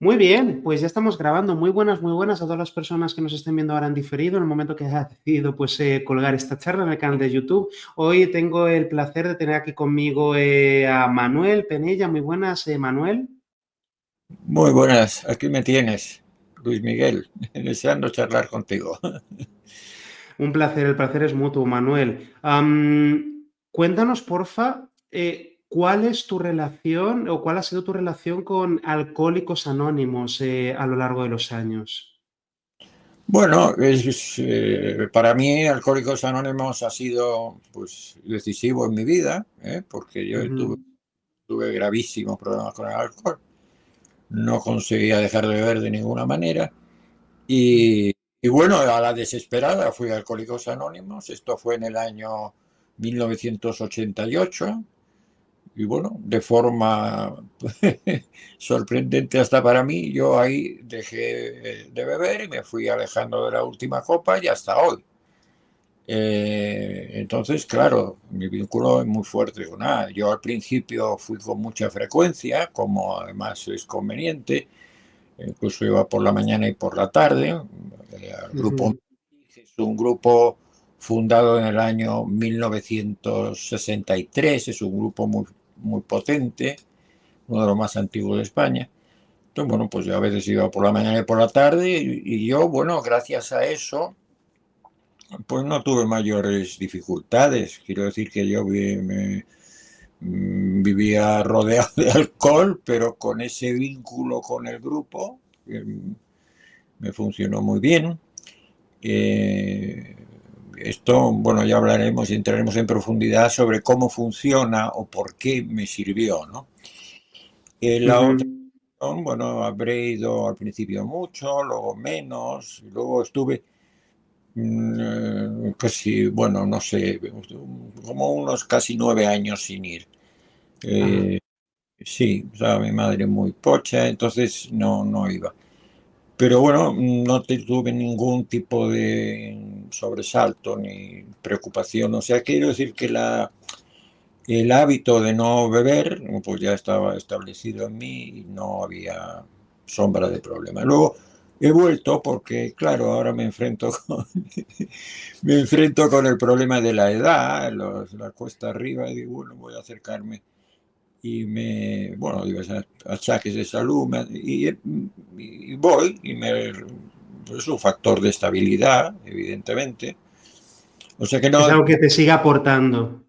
Muy bien, pues ya estamos grabando. Muy buenas a todas las personas que nos estén viendo ahora en diferido, en el momento que haya decidido pues, colgar esta charla en el canal de YouTube. Hoy tengo el placer de tener aquí conmigo a Manuel Penella. Muy buenas, Manuel. Muy buenas, aquí me tienes, Luis Miguel, deseando charlar contigo. Un placer, el placer es mutuo, Manuel. Cuéntanos, porfa, ¿cuál es tu relación o cuál ha sido tu relación con Alcohólicos Anónimos a lo largo de los años? Bueno, para mí Alcohólicos Anónimos ha sido pues decisivo en mi vida, porque yo Ujú, tuve gravísimos problemas con el alcohol, no conseguía dejar de beber de ninguna manera y bueno, a la desesperada fui a Alcohólicos Anónimos, esto fue en el año 1988. Y bueno, de forma sorprendente hasta para mí, yo ahí dejé de beber y me fui alejando de la última copa y hasta hoy. Entonces, claro, mi vínculo es muy fuerte con nada. Yo al principio fui con mucha frecuencia, como además es conveniente, incluso iba por la mañana y por la tarde. El grupo ujú. es un grupo fundado en el año 1963, es un grupo muy potente, uno de los más antiguos de España. Entonces, bueno, pues yo a veces iba por la mañana y por la tarde y yo, bueno, gracias a eso, pues no tuve mayores dificultades. Quiero decir que yo vivía rodeado de alcohol, pero con ese vínculo con el grupo me funcionó muy bien. Eh, Esto, bueno, ya hablaremos y entraremos en profundidad sobre cómo funciona o por qué me sirvió, ¿no? La otra, Ujú. bueno, habré ido al principio mucho, luego menos, y luego estuve, pues sí, bueno, no sé, como unos casi 9 años sin ir. Ah, Eh, sí, o sea, mi madre muy pocha, entonces no iba. Pero bueno, no tuve ningún tipo de sobresalto ni preocupación. O sea, quiero decir que el hábito de no beber, pues ya estaba establecido en mí y no había sombra de problema. Luego he vuelto porque, claro, ahora me enfrento con el problema de la edad, la cuesta arriba, y digo, bueno, voy a acercarme bueno, diversos achaques de salud, y voy, pues es un factor de estabilidad, evidentemente. O sea que es no, algo que te siga aportando.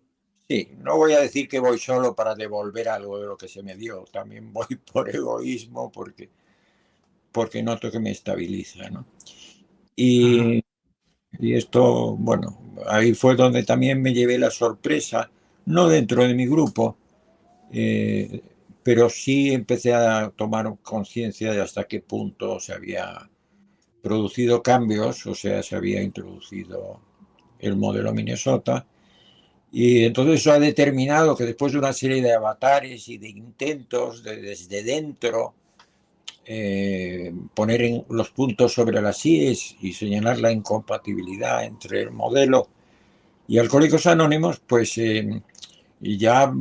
sí, no voy a decir que voy solo para devolver algo de lo que se me dio, también voy por egoísmo, porque noto que me estabiliza, ¿no? Ajá. Y, y esto, bueno, ahí fue donde también me llevé la sorpresa, no dentro de mi grupo, eh, pero sí empecé a tomar conciencia de hasta qué punto se había producido cambios, o sea, se había introducido el modelo Minnesota. Y entonces eso ha determinado que después de una serie de avatares y de intentos desde dentro poner los puntos sobre las IES y señalar la incompatibilidad entre el modelo y Alcohólicos Anónimos, pues y ya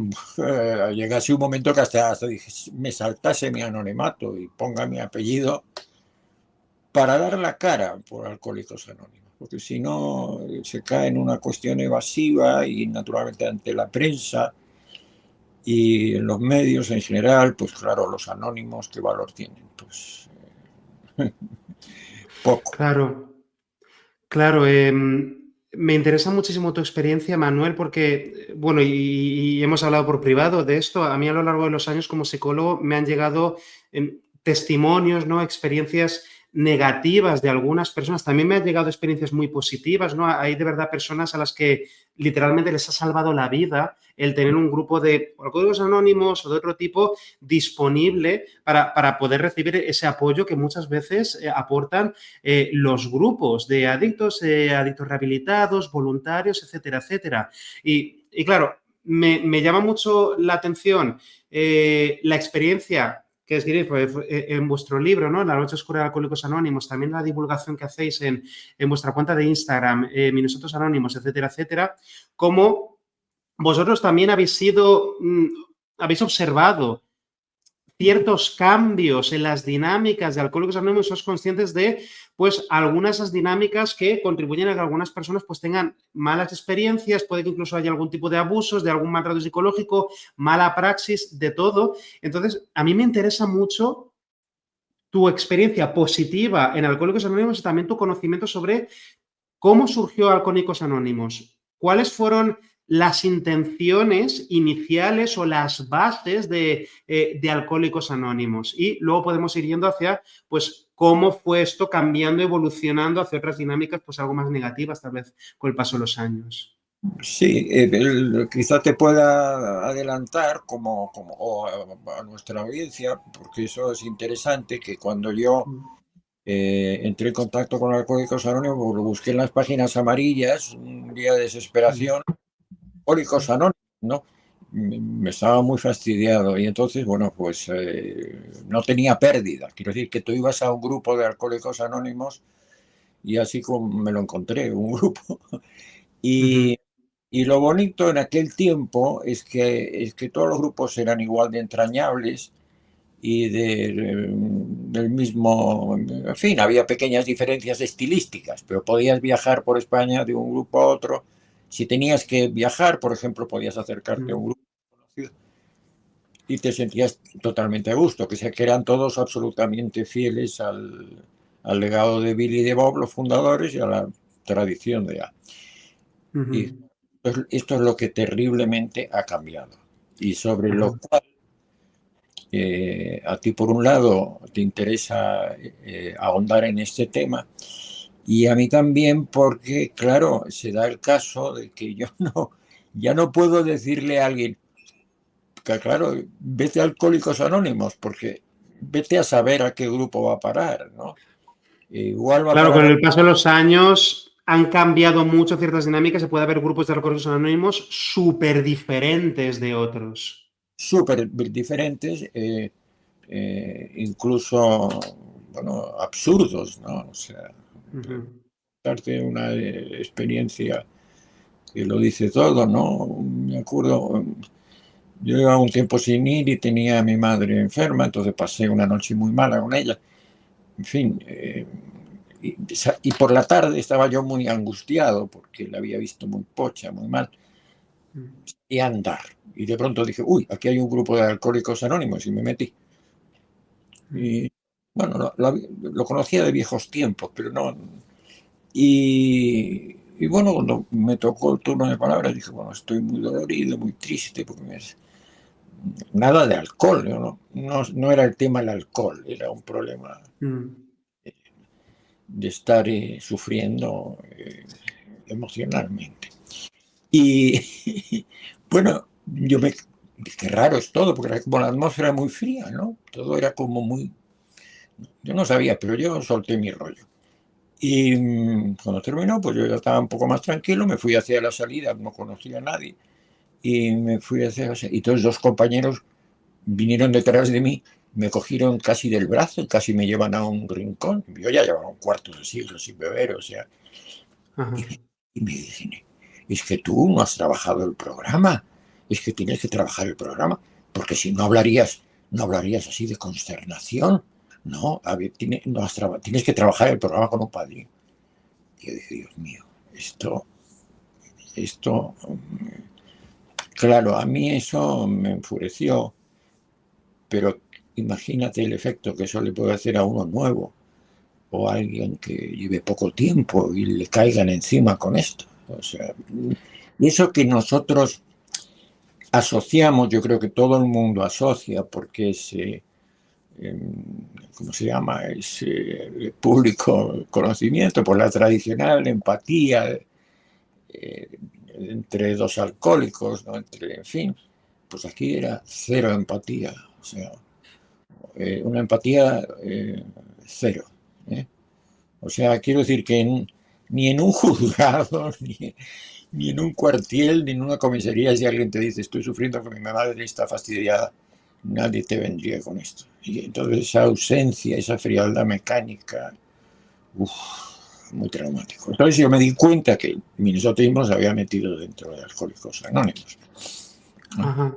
llegase un momento que hasta dije, me saltase mi anonimato y ponga mi apellido para dar la cara por Alcohólicos Anónimos, porque si no se cae en una cuestión evasiva y naturalmente ante la prensa y en los medios en general, pues claro, los anónimos, ¿qué valor tienen? Pues poco. Claro, claro. Me interesa muchísimo tu experiencia, Manuel, porque, bueno, y hemos hablado por privado de esto. A mí a lo largo de los años como psicólogo me han llegado testimonios, ¿no? Experiencias negativas de algunas personas. También me han llegado experiencias muy positivas, ¿no? Hay de verdad personas a las que literalmente les ha salvado la vida el tener un grupo de alcohólicos anónimos o de otro tipo disponible para poder recibir ese apoyo que muchas veces aportan los grupos de adictos, adictos rehabilitados, voluntarios, etcétera, etcétera. Y claro, me llama mucho la atención la experiencia que escribís pues, en vuestro libro, ¿no? La noche oscura de Alcohólicos Anónimos, también la divulgación que hacéis en vuestra cuenta de Instagram, Minutos Anónimos, etcétera, etcétera, cómo vosotros también habéis sido, habéis observado ciertos cambios en las dinámicas de Alcohólicos Anónimos, sos conscientes de pues algunas de esas dinámicas que contribuyen a que algunas personas pues tengan malas experiencias, puede que incluso haya algún tipo de abusos, de algún maltrato psicológico, mala praxis, de todo. Entonces, a mí me interesa mucho tu experiencia positiva en Alcohólicos Anónimos y también tu conocimiento sobre cómo surgió Alcohólicos Anónimos, cuáles fueron las intenciones iniciales o las bases de Alcohólicos Anónimos. Y luego podemos ir yendo hacia, pues, cómo fue esto cambiando, evolucionando hacia otras dinámicas, pues, algo más negativas, tal vez, con el paso de los años. Sí, quizá te pueda adelantar o a nuestra audiencia, porque eso es interesante, que cuando yo entré en contacto con Alcohólicos Anónimos, lo busqué en las páginas amarillas, un día de desesperación, Alcohólicos Anónimos, ¿no? Me estaba muy fastidiado y entonces, bueno, pues no tenía pérdida. Quiero decir que tú ibas a un grupo de Alcohólicos Anónimos y así como me lo encontré, un grupo. Y, y lo bonito en aquel tiempo es que todos los grupos eran igual de entrañables y del mismo, en fin, había pequeñas diferencias estilísticas, pero podías viajar por España de un grupo a otro. Si tenías que viajar, por ejemplo, podías acercarte a un grupo conocido y te sentías totalmente a gusto, que eran todos absolutamente fieles al legado de Billy y de Bob, los fundadores, y a la tradición de A. Y esto es lo que terriblemente ha cambiado. Y sobre lo cual a ti, por un lado, te interesa ahondar en este tema, y a mí también porque, claro, se da el caso de que yo ya no puedo decirle a alguien que, claro, vete a Alcohólicos Anónimos, porque vete a saber a qué grupo va a parar, ¿no? Igual va a Claro, con parar el paso de los años han cambiado mucho ciertas dinámicas, se puede haber grupos de Alcohólicos Anónimos súper diferentes de otros. súper diferentes, incluso, bueno, absurdos, ¿no? O sea, darte una experiencia que lo dice todo, ¿no? Me acuerdo, yo llevaba un tiempo sin ir y tenía a mi madre enferma, entonces pasé una noche muy mala con ella. En fin, y por la tarde estaba yo muy angustiado porque la había visto muy pocha, muy mal, y andar. Y de pronto dije, uy, aquí hay un grupo de Alcohólicos Anónimos, y me metí. Y bueno, lo conocía de viejos tiempos, pero no. Y bueno, cuando me tocó el turno de palabras, dije, bueno, estoy muy dolorido, muy triste, porque nada de alcohol, no era el tema el alcohol, era un problema de estar sufriendo emocionalmente. Y bueno, qué raro es todo, porque era como la atmósfera muy fría, ¿no? Todo era como muy. Yo no sabía, pero yo solté mi rollo. Y cuando terminó, pues yo ya estaba un poco más tranquilo, me fui hacia la salida, no conocía a nadie, y me fui hacia. Y todos dos compañeros vinieron detrás de mí, me cogieron casi del brazo, casi me llevan a un rincón. Yo ya llevaba un cuarto de siglo sin beber, o sea. Y me dicen, es que tú no has trabajado el programa, es que tienes que trabajar el programa, porque si no hablarías así de consternación. No, a ver, tienes que trabajar el programa con un padrino. Y yo dije, Dios mío, esto, claro, a mí eso me enfureció, pero imagínate el efecto que eso le puede hacer a uno nuevo o a alguien que lleve poco tiempo y le caigan encima con esto. O sea, y eso que nosotros asociamos, yo creo que todo el mundo asocia, porque es, ¿cómo se llama? Es público conocimiento, por la tradicional empatía entre dos alcohólicos, ¿no? En fin, pues aquí era cero empatía, o sea, una empatía cero. ¿eh? O sea, quiero decir que ni en un juzgado, ni en un cuartel, ni en una comisaría, si alguien te dice estoy sufriendo porque mi madre está fastidiada, nadie te vendría con esto. Y entonces esa ausencia, esa frialdad mecánica, muy traumático. Entonces yo me di cuenta que el minnesotismo se había metido dentro de Alcohólicos Anónimos. Ajá.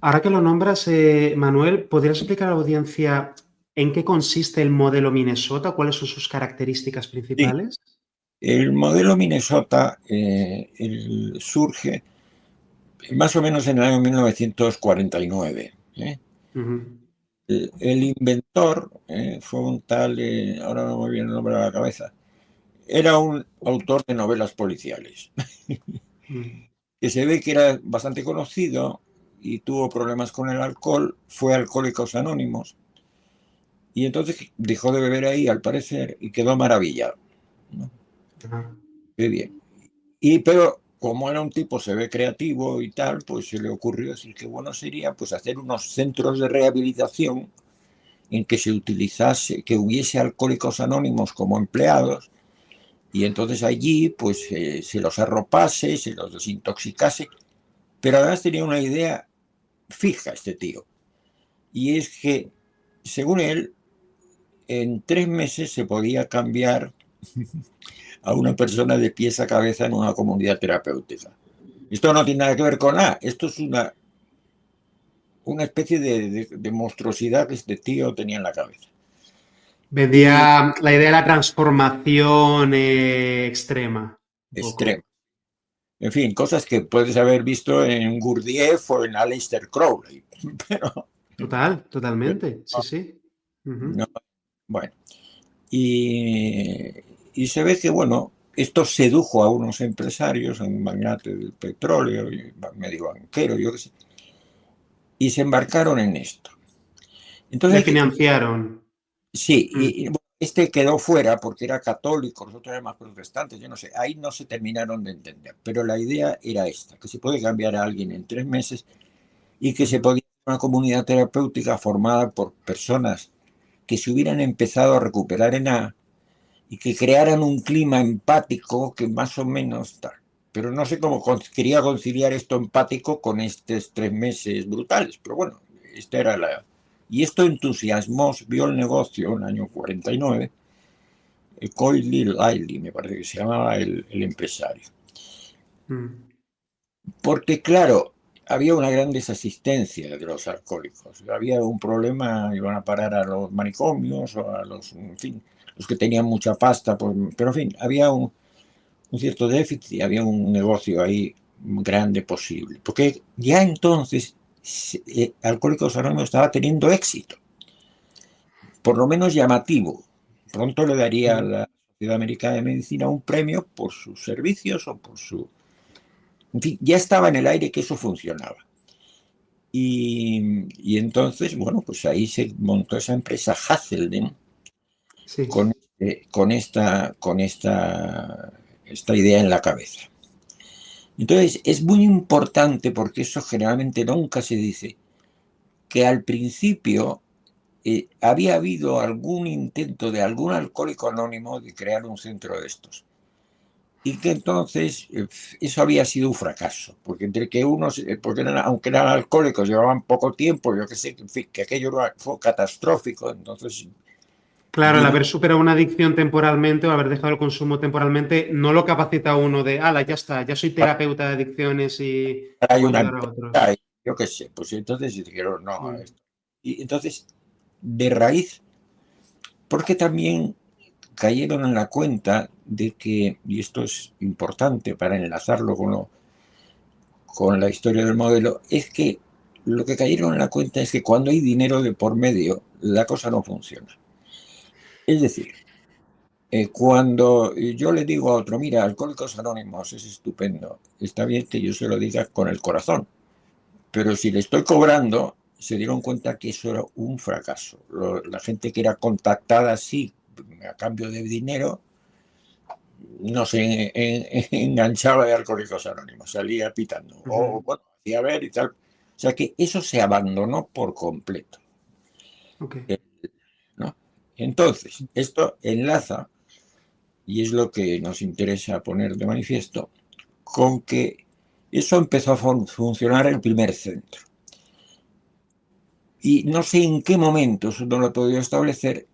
Ahora que lo nombras, Manuel, ¿podrías explicar a la audiencia en qué consiste el modelo Minnesota? ¿Cuáles son sus características Sí, principales? el modelo Minnesota surge más o menos en el año 1949. Ujú. El inventor fue un tal, ahora no me viene el nombre a la cabeza, era un autor de novelas policiales, Mm. que se ve que era bastante conocido y tuvo problemas con el alcohol, fue a Alcohólicos Anónimos y entonces dejó de beber ahí, al parecer, y quedó maravillado, ¿no? Ajá. Qué bien. Pero como era un tipo, se ve creativo y tal, pues se le ocurrió decir que bueno sería pues hacer unos centros de rehabilitación en que se utilizase, que hubiese alcohólicos anónimos como empleados, y entonces allí pues se los arropase, se los desintoxicase, pero además tenía una idea fija este tío, y es que, según él, en 3 meses se podía cambiar a una persona de pies a cabeza en una comunidad terapéutica. Esto no tiene nada que ver con nada, esto es una especie de monstruosidad que este tío tenía en la cabeza. Y Vendía la idea de la transformación extrema, un extremo. poco. En fin, cosas que puedes haber visto en Gurdjieff o en Aleister Crowley, pero, Total, pero totalmente, sí, no, sí. no, Ujú. bueno. Y, y se ve que, bueno, esto sedujo a unos empresarios, a un magnate del petróleo, medio banquero, yo qué sé, y se embarcaron en esto. Entonces Le hay que, financiaron. sí, Mm. bueno, este quedó fuera porque era católico, los otros eran más protestantes, yo no sé, ahí no se terminaron de entender, pero la idea era esta, que se puede cambiar a alguien en 3 meses y que se Ujú. podía hacer una comunidad terapéutica formada por personas que se hubieran empezado a recuperar en A y que crearan un clima empático que más o menos tal. Pero no sé cómo quería conciliar esto empático con estos 3 meses brutales, pero bueno, esta era la... Y esto entusiasmó, vio el negocio en el año 49, Coyle Liley, me parece que se llamaba el empresario. Mm. Porque, claro, había una gran desasistencia de los alcohólicos. Había un problema, iban a parar a los manicomios o a los, en fin, los que tenían mucha pasta, pues, pero en fin, había un cierto déficit y había un negocio ahí grande posible. Porque ya entonces Alcohólicos Anónimos estaba teniendo éxito, por lo menos llamativo. Pronto le daría a Mm. la Sociedad Americana de Medicina un premio por sus servicios o por su... En fin, ya estaba en el aire que eso funcionaba. Y entonces, bueno, pues ahí se montó esa empresa Hasselden Sí. con esta idea en la cabeza. Entonces, es muy importante, porque eso generalmente nunca se dice, que al principio había habido algún intento de algún alcohólico anónimo de crear un centro de estos. Y que entonces eso había sido un fracaso, porque entre que unos, porque aunque eran alcohólicos, llevaban poco tiempo, yo que sé, en fin, que aquello fue catastrófico, entonces Claro, el vino, haber superado una adicción temporalmente o haber dejado el consumo temporalmente no lo capacita a uno de, ala, ya está, ya soy terapeuta de adicciones y hay puedo una ayudar a empresa, otros. yo qué sé, pues entonces dijeron, no, Mm. esto. Y entonces, de raíz, porque también cayeron en la cuenta de que, y esto es importante para enlazarlo con la historia del modelo, es que lo que cayeron en la cuenta es que cuando hay dinero de por medio, la cosa no funciona. Es decir, cuando yo le digo a otro, mira, Alcohólicos Anónimos es estupendo, está bien que yo se lo diga con el corazón, pero si le estoy cobrando, se dieron cuenta que eso era un fracaso. La gente que era contactada así, a cambio de dinero, no se enganchaba de Alcohólicos Anónimos, salía pitando. O, Ujú. bueno, hacía ver y tal. O sea que eso se abandonó por completo, Ok. ¿no? Entonces, esto enlaza, y es lo que nos interesa poner de manifiesto, con que eso empezó a funcionar el primer centro. Y no sé en qué momento, eso no lo he podido establecer,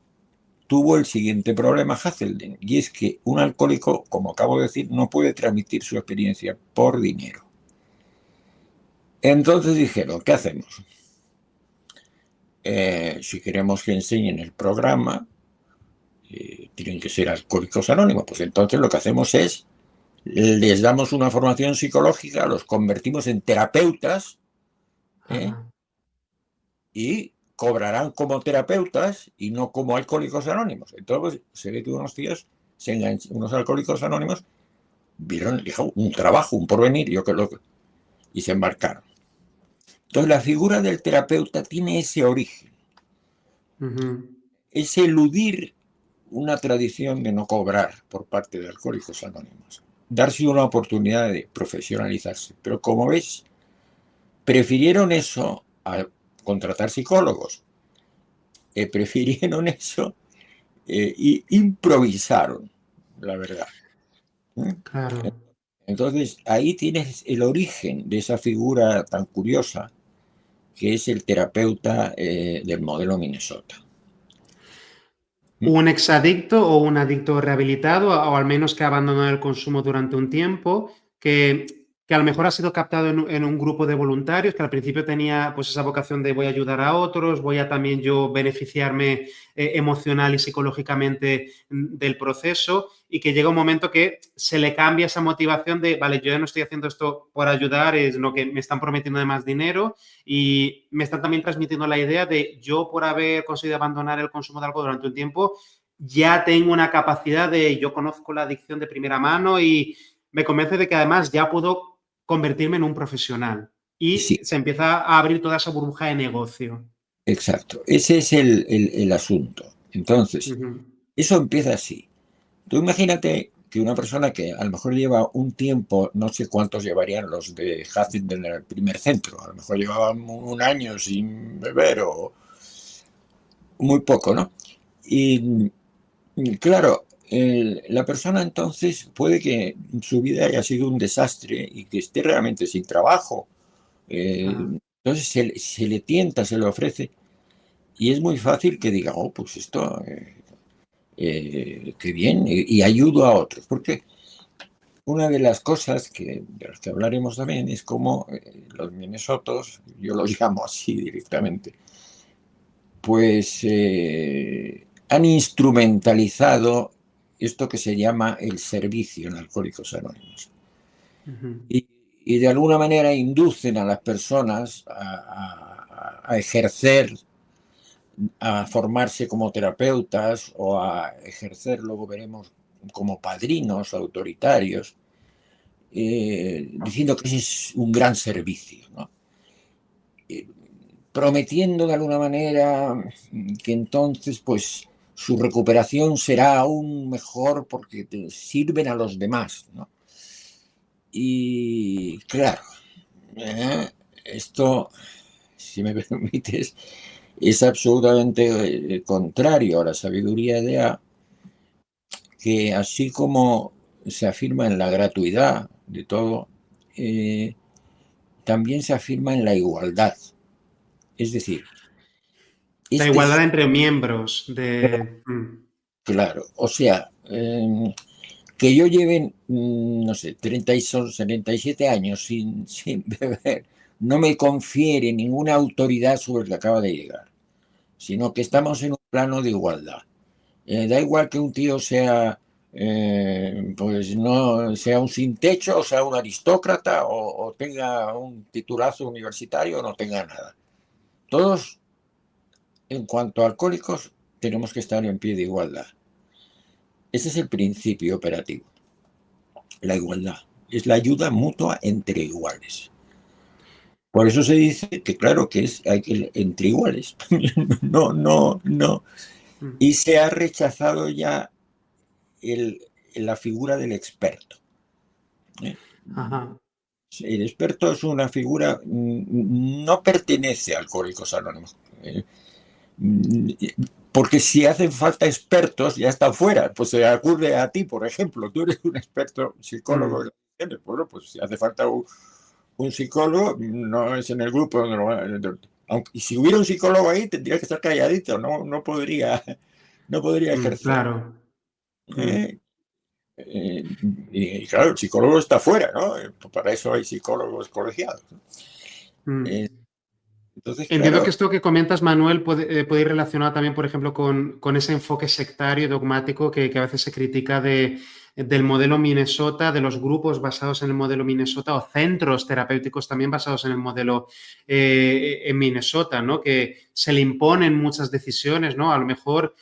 tuvo el siguiente problema Hasselden, y es que un alcohólico, como acabo de decir, no puede transmitir su experiencia por dinero. Entonces dijeron, ¿qué hacemos? Si queremos que enseñen el programa, tienen que ser alcohólicos anónimos. Pues entonces lo que hacemos es, les damos una formación psicológica, los convertimos en terapeutas, ¿eh? Ajá. Y cobrarán como terapeutas y no como alcohólicos anónimos. Entonces pues, se ve que unos tíos, unos alcohólicos anónimos, vieron dijo, un trabajo, un porvenir, y se embarcaron. Entonces la figura del terapeuta tiene ese origen, Ujú. es eludir una tradición de no cobrar por parte de alcohólicos anónimos, darse una oportunidad de profesionalizarse. Pero como ves, prefirieron eso a contratar psicólogos, prefirieron eso y improvisaron, la verdad. ¿Eh? Claro. Entonces, ahí tienes el origen de esa figura tan curiosa que es el terapeuta del modelo Minnesota. ¿Mm? Un exadicto o un adicto rehabilitado, o al menos que ha abandonado el consumo durante un tiempo, que a lo mejor ha sido captado en un grupo de voluntarios, que al principio tenía pues esa vocación de voy a ayudar a otros, voy a también yo beneficiarme emocional y psicológicamente del proceso, y que llega un momento que se le cambia esa motivación de, vale, yo ya no estoy haciendo esto por ayudar, es lo que me están prometiendo de más dinero, y me están también transmitiendo la idea de yo por haber conseguido abandonar el consumo de algo durante un tiempo, ya tengo una capacidad de, yo conozco la adicción de primera mano y me convence de que además ya puedo convertirme en un profesional. Y Sí, se empieza a abrir toda esa burbuja de negocio. exacto. Ese es el asunto. Entonces, Uh-huh. eso empieza así. Tú imagínate que una persona que a lo mejor lleva un tiempo, no sé cuántos llevarían los de Hacen en el primer centro, a lo mejor llevaban un año sin beber o muy poco, ¿no? Y claro, la persona entonces puede que su vida haya sido un desastre y que esté realmente sin trabajo. Ajá. Entonces se le tienta, se le ofrece y es muy fácil que diga, oh, pues esto, qué bien, y ayudo a otros. Porque una de las cosas de las que hablaremos también es cómo los Minnesotos, yo los llamo así directamente, pues han instrumentalizado esto que se llama el servicio en Alcohólicos Anónimos. Uh-huh. Y, y de alguna manera inducen a las personas a ejercer, a formarse como terapeutas o a ejercer, luego veremos, como padrinos autoritarios, diciendo que ese es un gran servicio, ¿no? Eh, Prometiendo de alguna manera que entonces pues su recuperación será aún mejor porque te sirven a los demás, ¿no? Y claro, esto, si me permites, es absolutamente contrario a la sabiduría de A, que así como se afirma en la gratuidad de todo, eh, también se afirma en la igualdad. Es decir, La este igualdad es entre miembros de... claro, o sea, que yo lleve, no sé, 77 años sin beber, no me confiere ninguna autoridad sobre el que acaba de llegar, sino que estamos en un plano de igualdad. Da igual que un tío sea, pues no sea un sin techo, o sea un aristócrata, o tenga un titulazo universitario, o no tenga nada. Todos, en cuanto a alcohólicos, tenemos que estar en pie de igualdad. Ese es el principio operativo, la igualdad. Es la ayuda mutua entre iguales. Por eso se dice que, claro, que es hay que, entre iguales. No, no, no. Y se ha rechazado ya el, la figura del experto. ¿Eh? Ajá. El experto es una figura, no pertenece a Alcohólicos Anónimos. Porque si hacen falta expertos, ya están fuera. Pues se acude a ti, por ejemplo. Tú eres un experto psicólogo. Mm. Bueno, pues si hace falta un psicólogo, no es en el grupo donde aunque si hubiera un psicólogo ahí, tendría que estar calladito, no podría, no podría ejercer. Claro. Mm. ¿Eh? Eh, y claro, el psicólogo está fuera, ¿no? Para eso hay psicólogos colegiados, ¿no? Mm. Eh, entonces, Entiendo que claro, esto que comentas, Manuel, puede ir relacionado también, por ejemplo, con ese enfoque sectario y dogmático que a veces se critica del modelo Minnesota, de los grupos basados en el modelo Minnesota o centros terapéuticos también basados en el modelo en Minnesota, ¿no? Que se le imponen muchas decisiones, ¿no? A lo mejor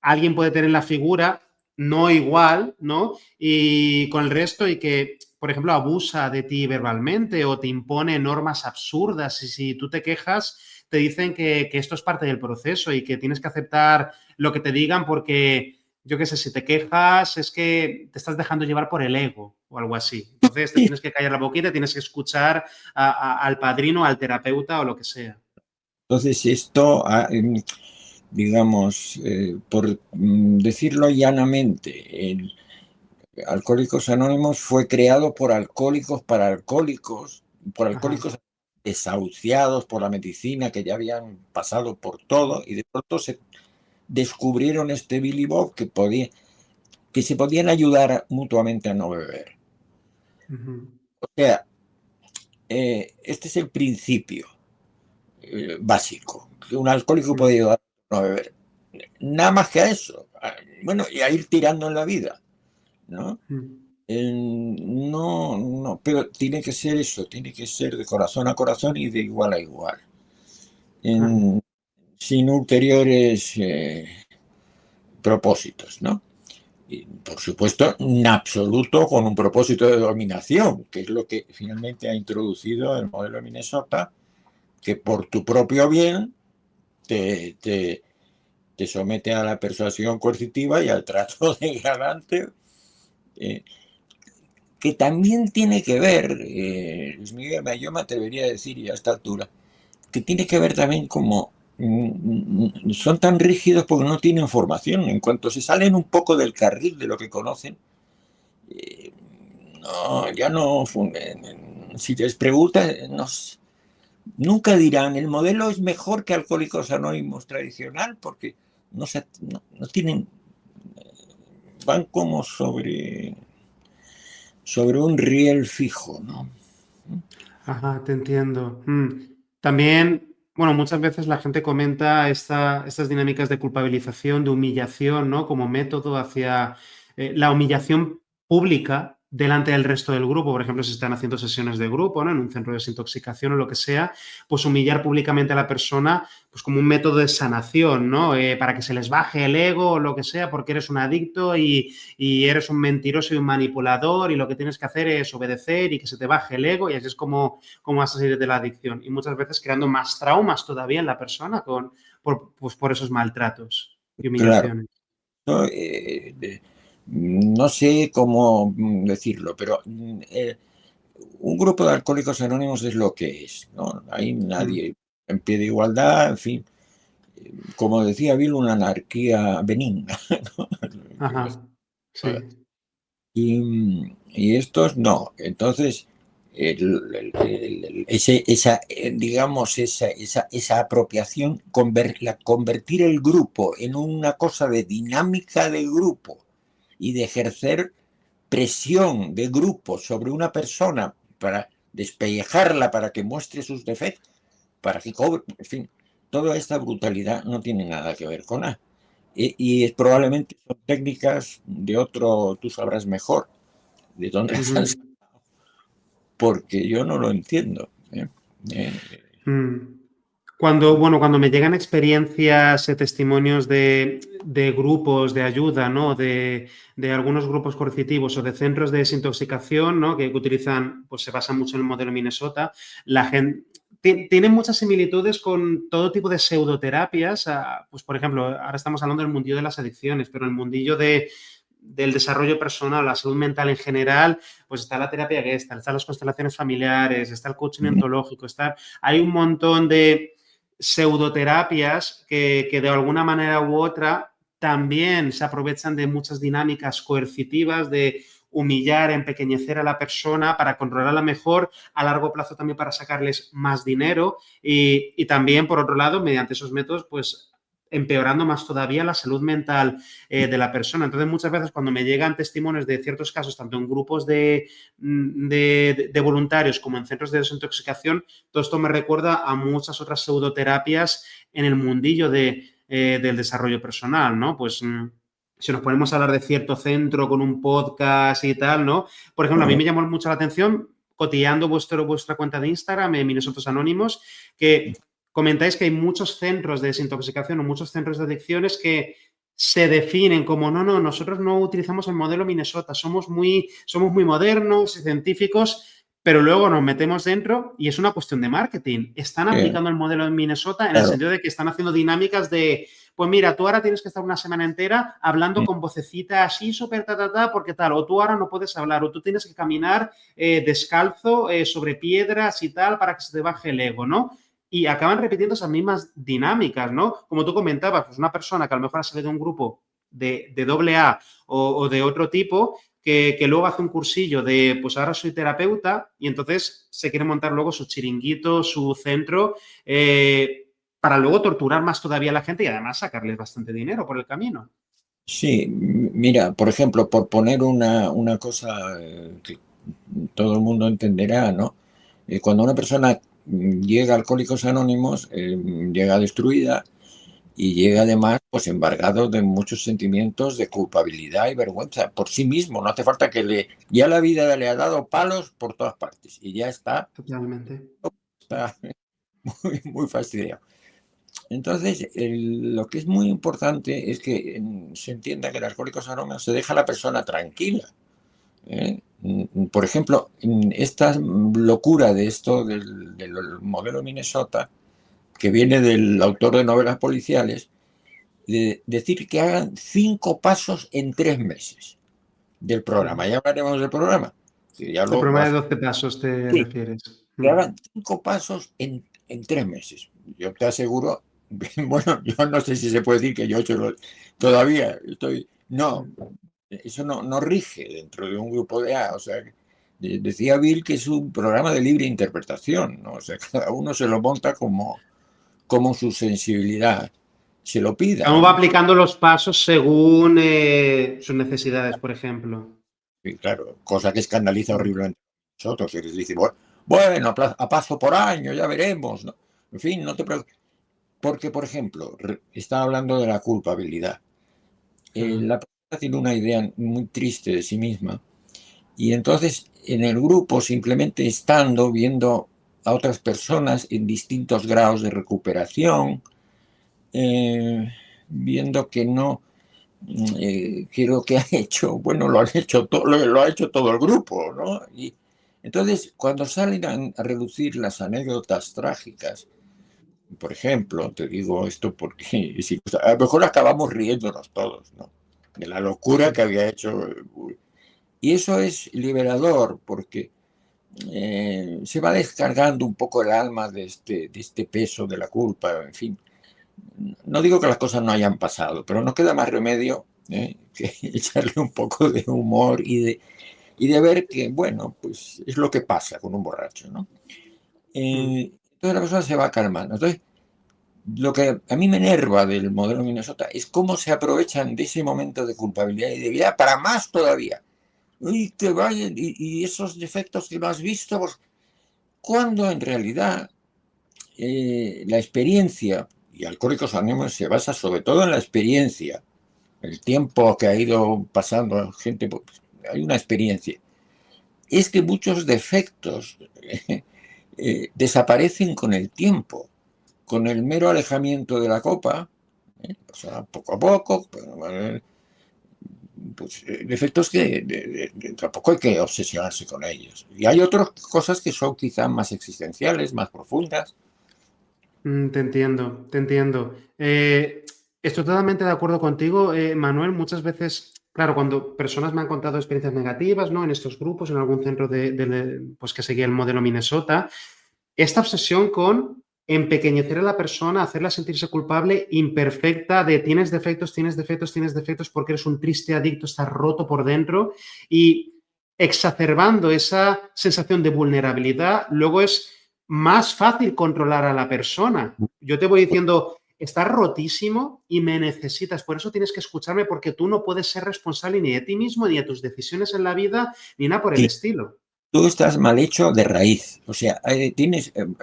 alguien puede tener la figura no igual, ¿no? Y con el resto y que por ejemplo, abusa de ti verbalmente o te impone normas absurdas y si tú te quejas, te dicen que esto es parte del proceso y que tienes que aceptar lo que te digan porque, yo qué sé, si te quejas es que te estás dejando llevar por el ego o algo así. Entonces te tienes que callar la boquita, tienes que escuchar al padrino, al terapeuta o lo que sea. entonces esto, digamos, por decirlo llanamente, el Alcohólicos Anónimos fue creado por alcohólicos para alcohólicos, por Ajá. alcohólicos desahuciados por la medicina, que ya habían pasado por todo, y de pronto se descubrieron este Billy Bob que se podían ayudar mutuamente a no beber. Uh-huh. O sea, este es el principio básico, que un alcohólico puede Uh-huh. ayudar a no beber. Nada más que a eso. Bueno, y a ir tirando en la vida, ¿no? No, no, pero tiene que ser eso, tiene que ser de corazón a corazón y de igual a igual. Uh-huh. En, sin ulteriores propósitos, ¿no? Y, por supuesto, en absoluto con un propósito de dominación, que es lo que finalmente ha introducido el modelo de Minnesota, que por tu propio bien te, te, te somete a la persuasión coercitiva y al trato degradante, eh, que también tiene que ver, Luis Miguel, yo me atrevería a decir y a esta altura, que tiene que ver también como son tan rígidos porque no tienen formación. En cuanto se salen un poco del carril de lo que conocen, eh, no, ya no. Si les preguntas, no, nunca dirán el modelo es mejor que Alcohólicos Anónimos tradicional porque no tienen, van como sobre un riel fijo, ¿no? Ajá, te entiendo. También, bueno, muchas veces la gente comenta estas dinámicas de culpabilización, de humillación, ¿no? Como método hacia la humillación pública delante del resto del grupo. Por ejemplo, si están haciendo sesiones de grupo, ¿no? En un centro de desintoxicación o lo que sea, pues humillar públicamente a la persona, pues como un método de sanación, ¿no? Para que se les baje el ego o lo que sea, porque eres un adicto y eres un mentiroso y un manipulador y lo que tienes que hacer es obedecer y que se te baje el ego y así es como vas a salir de la adicción. Y muchas veces creando más traumas todavía en la persona pues por esos maltratos y Claro, humillaciones. ¿no? No sé cómo decirlo, pero un grupo de alcohólicos anónimos es lo que es, ¿no? Hay Mm. nadie en pie de igualdad, en fin, como decía Bill, una anarquía benigna, ¿no? Ajá, sí. Y estos no. Entonces, digamos, esa apropiación, convertir el grupo en una cosa de dinámica de grupo y de ejercer presión de grupo sobre una persona para despellejarla, para que muestre sus defectos, para que cobre, en fin, toda esta brutalidad no tiene nada que ver con nada. Y probablemente son técnicas de otro, tú sabrás mejor, de dónde las han Ujú. sacado, porque yo no lo entiendo. Eh, Mm. Cuando me llegan experiencias, testimonios de grupos de ayuda, ¿no? De algunos grupos coercitivos o de centros de desintoxicación, ¿no? Que utilizan, pues se basan mucho en el modelo Minnesota, la gente tiene muchas similitudes con todo tipo de pseudoterapias. Pues, por ejemplo, ahora estamos hablando del mundillo de las adicciones, pero el mundillo del desarrollo personal, la salud mental en general, pues está la terapia Gestalt, están las constelaciones familiares, está el coaching ontológico, hay un montón de pseudoterapias que de alguna manera u otra también se aprovechan de muchas dinámicas coercitivas de humillar, empequeñecer a la persona para controlarla mejor, a largo plazo también para sacarles más dinero y también, por otro lado, mediante esos métodos, pues empeorando más todavía la salud mental de la persona. Entonces, muchas veces cuando me llegan testimonios de ciertos casos, tanto en grupos de voluntarios como en centros de desintoxicación, todo esto me recuerda a muchas otras pseudoterapias en el mundillo del desarrollo personal, ¿no? Pues si nos ponemos a hablar de cierto centro con un podcast y tal, ¿no? Por ejemplo, a mí me llamó mucho la atención, cotilleando vuestra cuenta de Instagram, Minnesotos Anónimos, que comentáis que hay muchos centros de desintoxicación o muchos centros de adicciones que se definen como, no, nosotros no utilizamos el modelo Minnesota, somos muy modernos y científicos, pero luego nos metemos dentro y es una cuestión de marketing. Están aplicando el modelo en Minnesota en el sentido de que están haciendo dinámicas de, pues mira, tú ahora tienes que estar una semana entera hablando con vocecita así, súper porque tal, o tú ahora no puedes hablar, o tú tienes que caminar descalzo sobre piedras y tal para que se te baje el ego, ¿no? Y acaban repitiendo esas mismas dinámicas, ¿no? Como tú comentabas, pues una persona que a lo mejor ha salido de un grupo de AA o de otro tipo, que luego hace un cursillo de, pues ahora soy terapeuta y entonces se quiere montar luego su chiringuito, su centro, para luego torturar más todavía a la gente y además sacarles bastante dinero por el camino. Sí, mira, por ejemplo, por poner una cosa que todo el mundo entenderá, ¿no? Cuando una persona llega a Alcohólicos Anónimos, llega destruida y llega además pues embargado de muchos sentimientos de culpabilidad y vergüenza por sí mismo. No hace falta ya la vida le ha dado palos por todas partes y ya está Totalmente. muy fastidiado. Entonces, lo que es muy importante es que se entienda que en Alcohólicos Anónimos se deja a la persona tranquila. Por ejemplo, esta locura de esto del modelo Minnesota, que viene del autor de novelas policiales, de decir que hagan 5 pasos en 3 meses del programa. Ya hablaremos del programa. Ya El programa de 12 pasos te refieres. Que hagan 5 pasos en 3 meses. Yo te aseguro, bueno, yo no sé si se puede decir que yo he hecho todavía estoy, no, eso no rige dentro de un grupo de A, o sea, decía Bill que es un programa de libre interpretación, ¿no? O sea, cada uno se lo monta como su sensibilidad se lo pida, Cómo va ¿no? aplicando los pasos según sus necesidades, por ejemplo. Y claro, cosa que escandaliza horriblemente a nosotros, que les dice, bueno, a paso por año, ya veremos, ¿no? En fin, no te preocupes. Porque, por ejemplo, estaba hablando de la culpabilidad. La persona tiene una idea muy triste de sí misma y entonces en el grupo simplemente estando viendo a otras personas en distintos grados de recuperación, viendo que no, que lo que ha hecho, bueno, lo ha hecho todo el grupo, ¿no? Y entonces cuando salen a reducir las anécdotas trágicas, por ejemplo, te digo esto porque a lo mejor acabamos riéndonos todos, ¿no? De la locura que había hecho. Y eso es liberador porque se va descargando un poco el alma de este peso de la culpa, en fin. No digo que las cosas no hayan pasado, pero no queda más remedio que echarle un poco de humor y de ver que, bueno, pues es lo que pasa con un borracho, ¿no? Entonces la persona se va calmando. Entonces, lo que a mí me enerva del modelo Minnesota es cómo se aprovechan de ese momento de culpabilidad y de vida para más todavía. Y que vayan, y esos defectos que no has visto, pues, cuando en realidad la experiencia, y Alcohólicos Anónimos se basa sobre todo en la experiencia, el tiempo que ha ido pasando gente, pues, hay una experiencia, es que muchos defectos desaparecen con el tiempo, con el mero alejamiento de la copa, o sea, poco a poco, pues, defectos que tampoco hay que obsesionarse con ellos. Y hay otras cosas que son quizá más existenciales, más profundas. Te entiendo, te entiendo. Estoy totalmente de acuerdo contigo, Manuel. Muchas veces, claro, cuando personas me han contado experiencias negativas, ¿no? En estos grupos, en algún centro pues que seguía el modelo Minnesota, esta obsesión con empequeñecer a la persona, hacerla sentirse culpable, imperfecta, de tienes defectos, tienes defectos, tienes defectos porque eres un triste adicto, estás roto por dentro y exacerbando esa sensación de vulnerabilidad, luego es más fácil controlar a la persona. Yo te voy diciendo, estás rotísimo y me necesitas, por eso tienes que escucharme, porque tú no puedes ser responsable ni de ti mismo, ni de tus decisiones en la vida, ni nada por el Sí, estilo. tú estás mal hecho de raíz. O sea,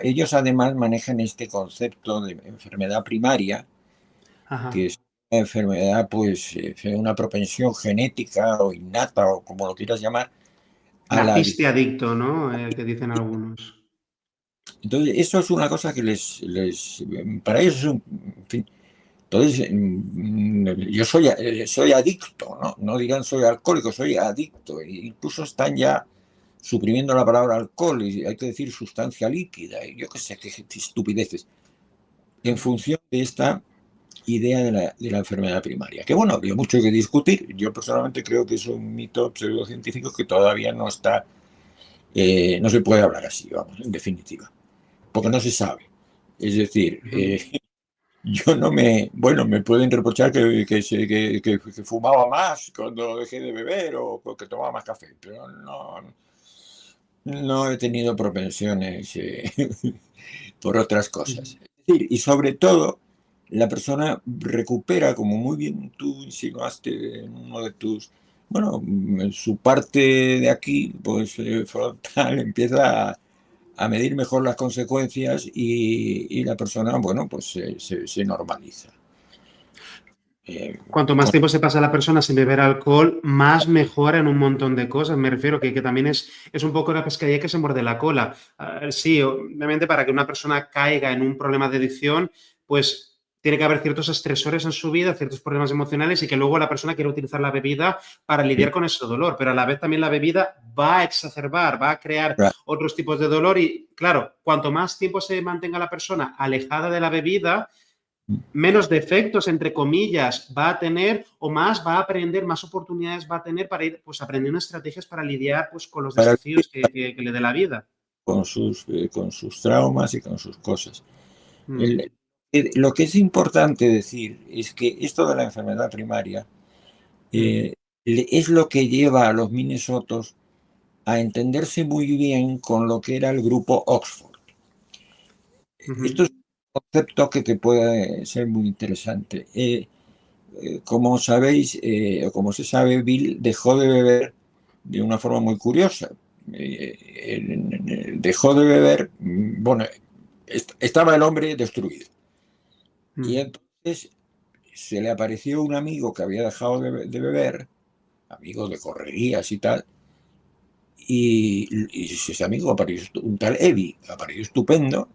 ellos además manejan este concepto de enfermedad primaria, que Ajá. es una enfermedad, pues, una propensión genética o innata o como lo quieras llamar, a la Naciste adicción. adicto, ¿no? Que dicen algunos. Entonces, eso es una cosa que para ellos es un, en fin. Entonces, yo soy adicto, ¿no? No digan soy alcohólico, soy adicto. E incluso están ya suprimiendo la palabra alcohol y hay que decir sustancia líquida. Y yo qué sé, qué estupideces. En función de esta idea de la enfermedad primaria. Que bueno, habría mucho que discutir. Yo personalmente creo que es un mito pseudocientífico que todavía no está, no se puede hablar así, vamos, en definitiva. Porque no se sabe. Es decir, Ujú. yo no me, bueno, me pueden reprochar que fumaba más cuando dejé de beber o que tomaba más café, pero no he tenido propensiones por otras Ujú. cosas. Es decir, y sobre todo, la persona recupera, como muy bien tú insinuaste en uno de tus, bueno, en su parte de aquí, pues frontal, empieza a medir mejor las consecuencias y la persona, bueno, pues se normaliza. Eh, Cuanto más con- tiempo se pasa la persona sin beber alcohol, más mejora en un montón de cosas. Me refiero que también es un poco la pescadilla que se muerde la cola. Sí, obviamente para que una persona caiga en un problema de adicción, pues tiene que haber ciertos estresores en su vida, ciertos problemas emocionales y que luego la persona quiere utilizar la bebida para lidiar con ese dolor. Pero a la vez también la bebida va a exacerbar, va a crear otros tipos de dolor y, claro, cuanto más tiempo se mantenga la persona alejada de la bebida, menos defectos, entre comillas, va a tener o más va a aprender, más oportunidades va a tener para ir pues, aprendiendo estrategias para lidiar pues, con los para desafíos que le dé la vida. con sus traumas y con sus cosas. Mm. El- lo que es importante decir es que esto de la enfermedad primaria Mm. eh, es lo que lleva a los Minnesotos a entenderse muy bien con lo que era el grupo Oxford. Esto Uh-huh. es un concepto que te puede ser muy interesante. Como sabéis, o como se sabe, Bill dejó de beber de una forma muy curiosa. Dejó de beber, bueno, estaba el hombre destruido. Y Mm. entonces se le apareció un amigo que había dejado de beber, amigo de correrías y tal, y ese amigo apareció, un tal Eddie, apareció estupendo,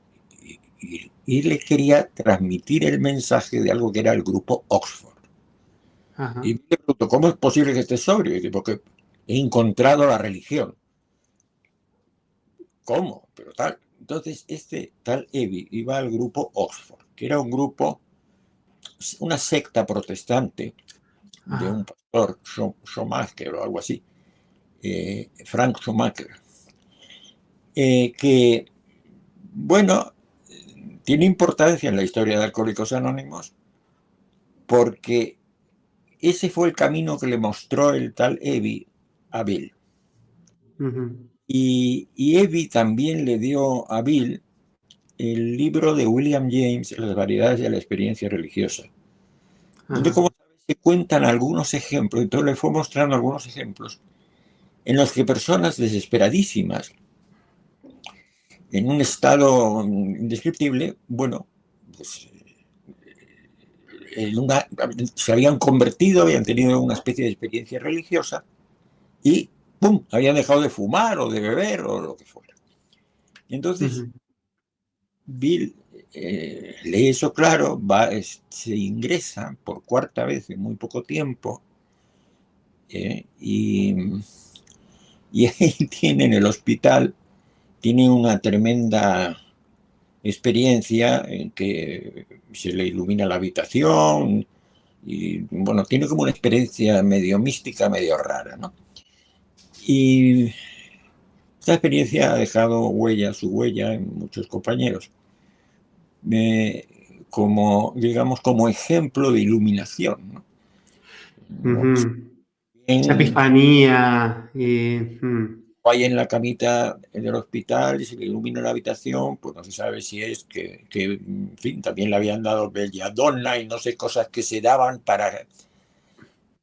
y le quería transmitir el mensaje de algo que era el grupo Oxford. Ajá. Y me pregunto, ¿cómo es posible que estés sobrio? Y dice, porque he encontrado la religión. ¿Cómo? Pero tal. Entonces, este tal Evi iba al grupo Oxford, que era un grupo, una secta protestante de un Ajá. pastor, Schumacher o algo así, Frank Schumacher, que, bueno, tiene importancia en la historia de Alcohólicos Anónimos porque ese fue el camino que le mostró el tal Evi a Bill. Uh-huh. Y Evi también le dio a Bill el libro de William James, Las variedades de la experiencia religiosa, donde, Ajá. como sabes, se cuentan algunos ejemplos, entonces le fue mostrando algunos ejemplos en los que personas desesperadísimas, en un estado indescriptible, bueno, pues se habían convertido, habían tenido una especie de experiencia religiosa y ¡pum!, habían dejado de fumar o de beber o lo que fuera. Y entonces Uh-huh. Bill lee eso claro, se ingresa por cuarta vez en muy poco tiempo eh, y, y ahí tiene en el hospital, tiene una tremenda experiencia en que se le ilumina la habitación y bueno, tiene como una experiencia medio mística, medio rara, ¿no? Y esta experiencia ha dejado huella, su huella en muchos compañeros. Como, digamos, como ejemplo de iluminación, ¿no? Uh-huh. Esa En, epifanía y... ahí en la camita del hospital y se le ilumina la habitación, pues no se sabe si es que en fin, también le habían dado belladonna y no sé, cosas que se daban para,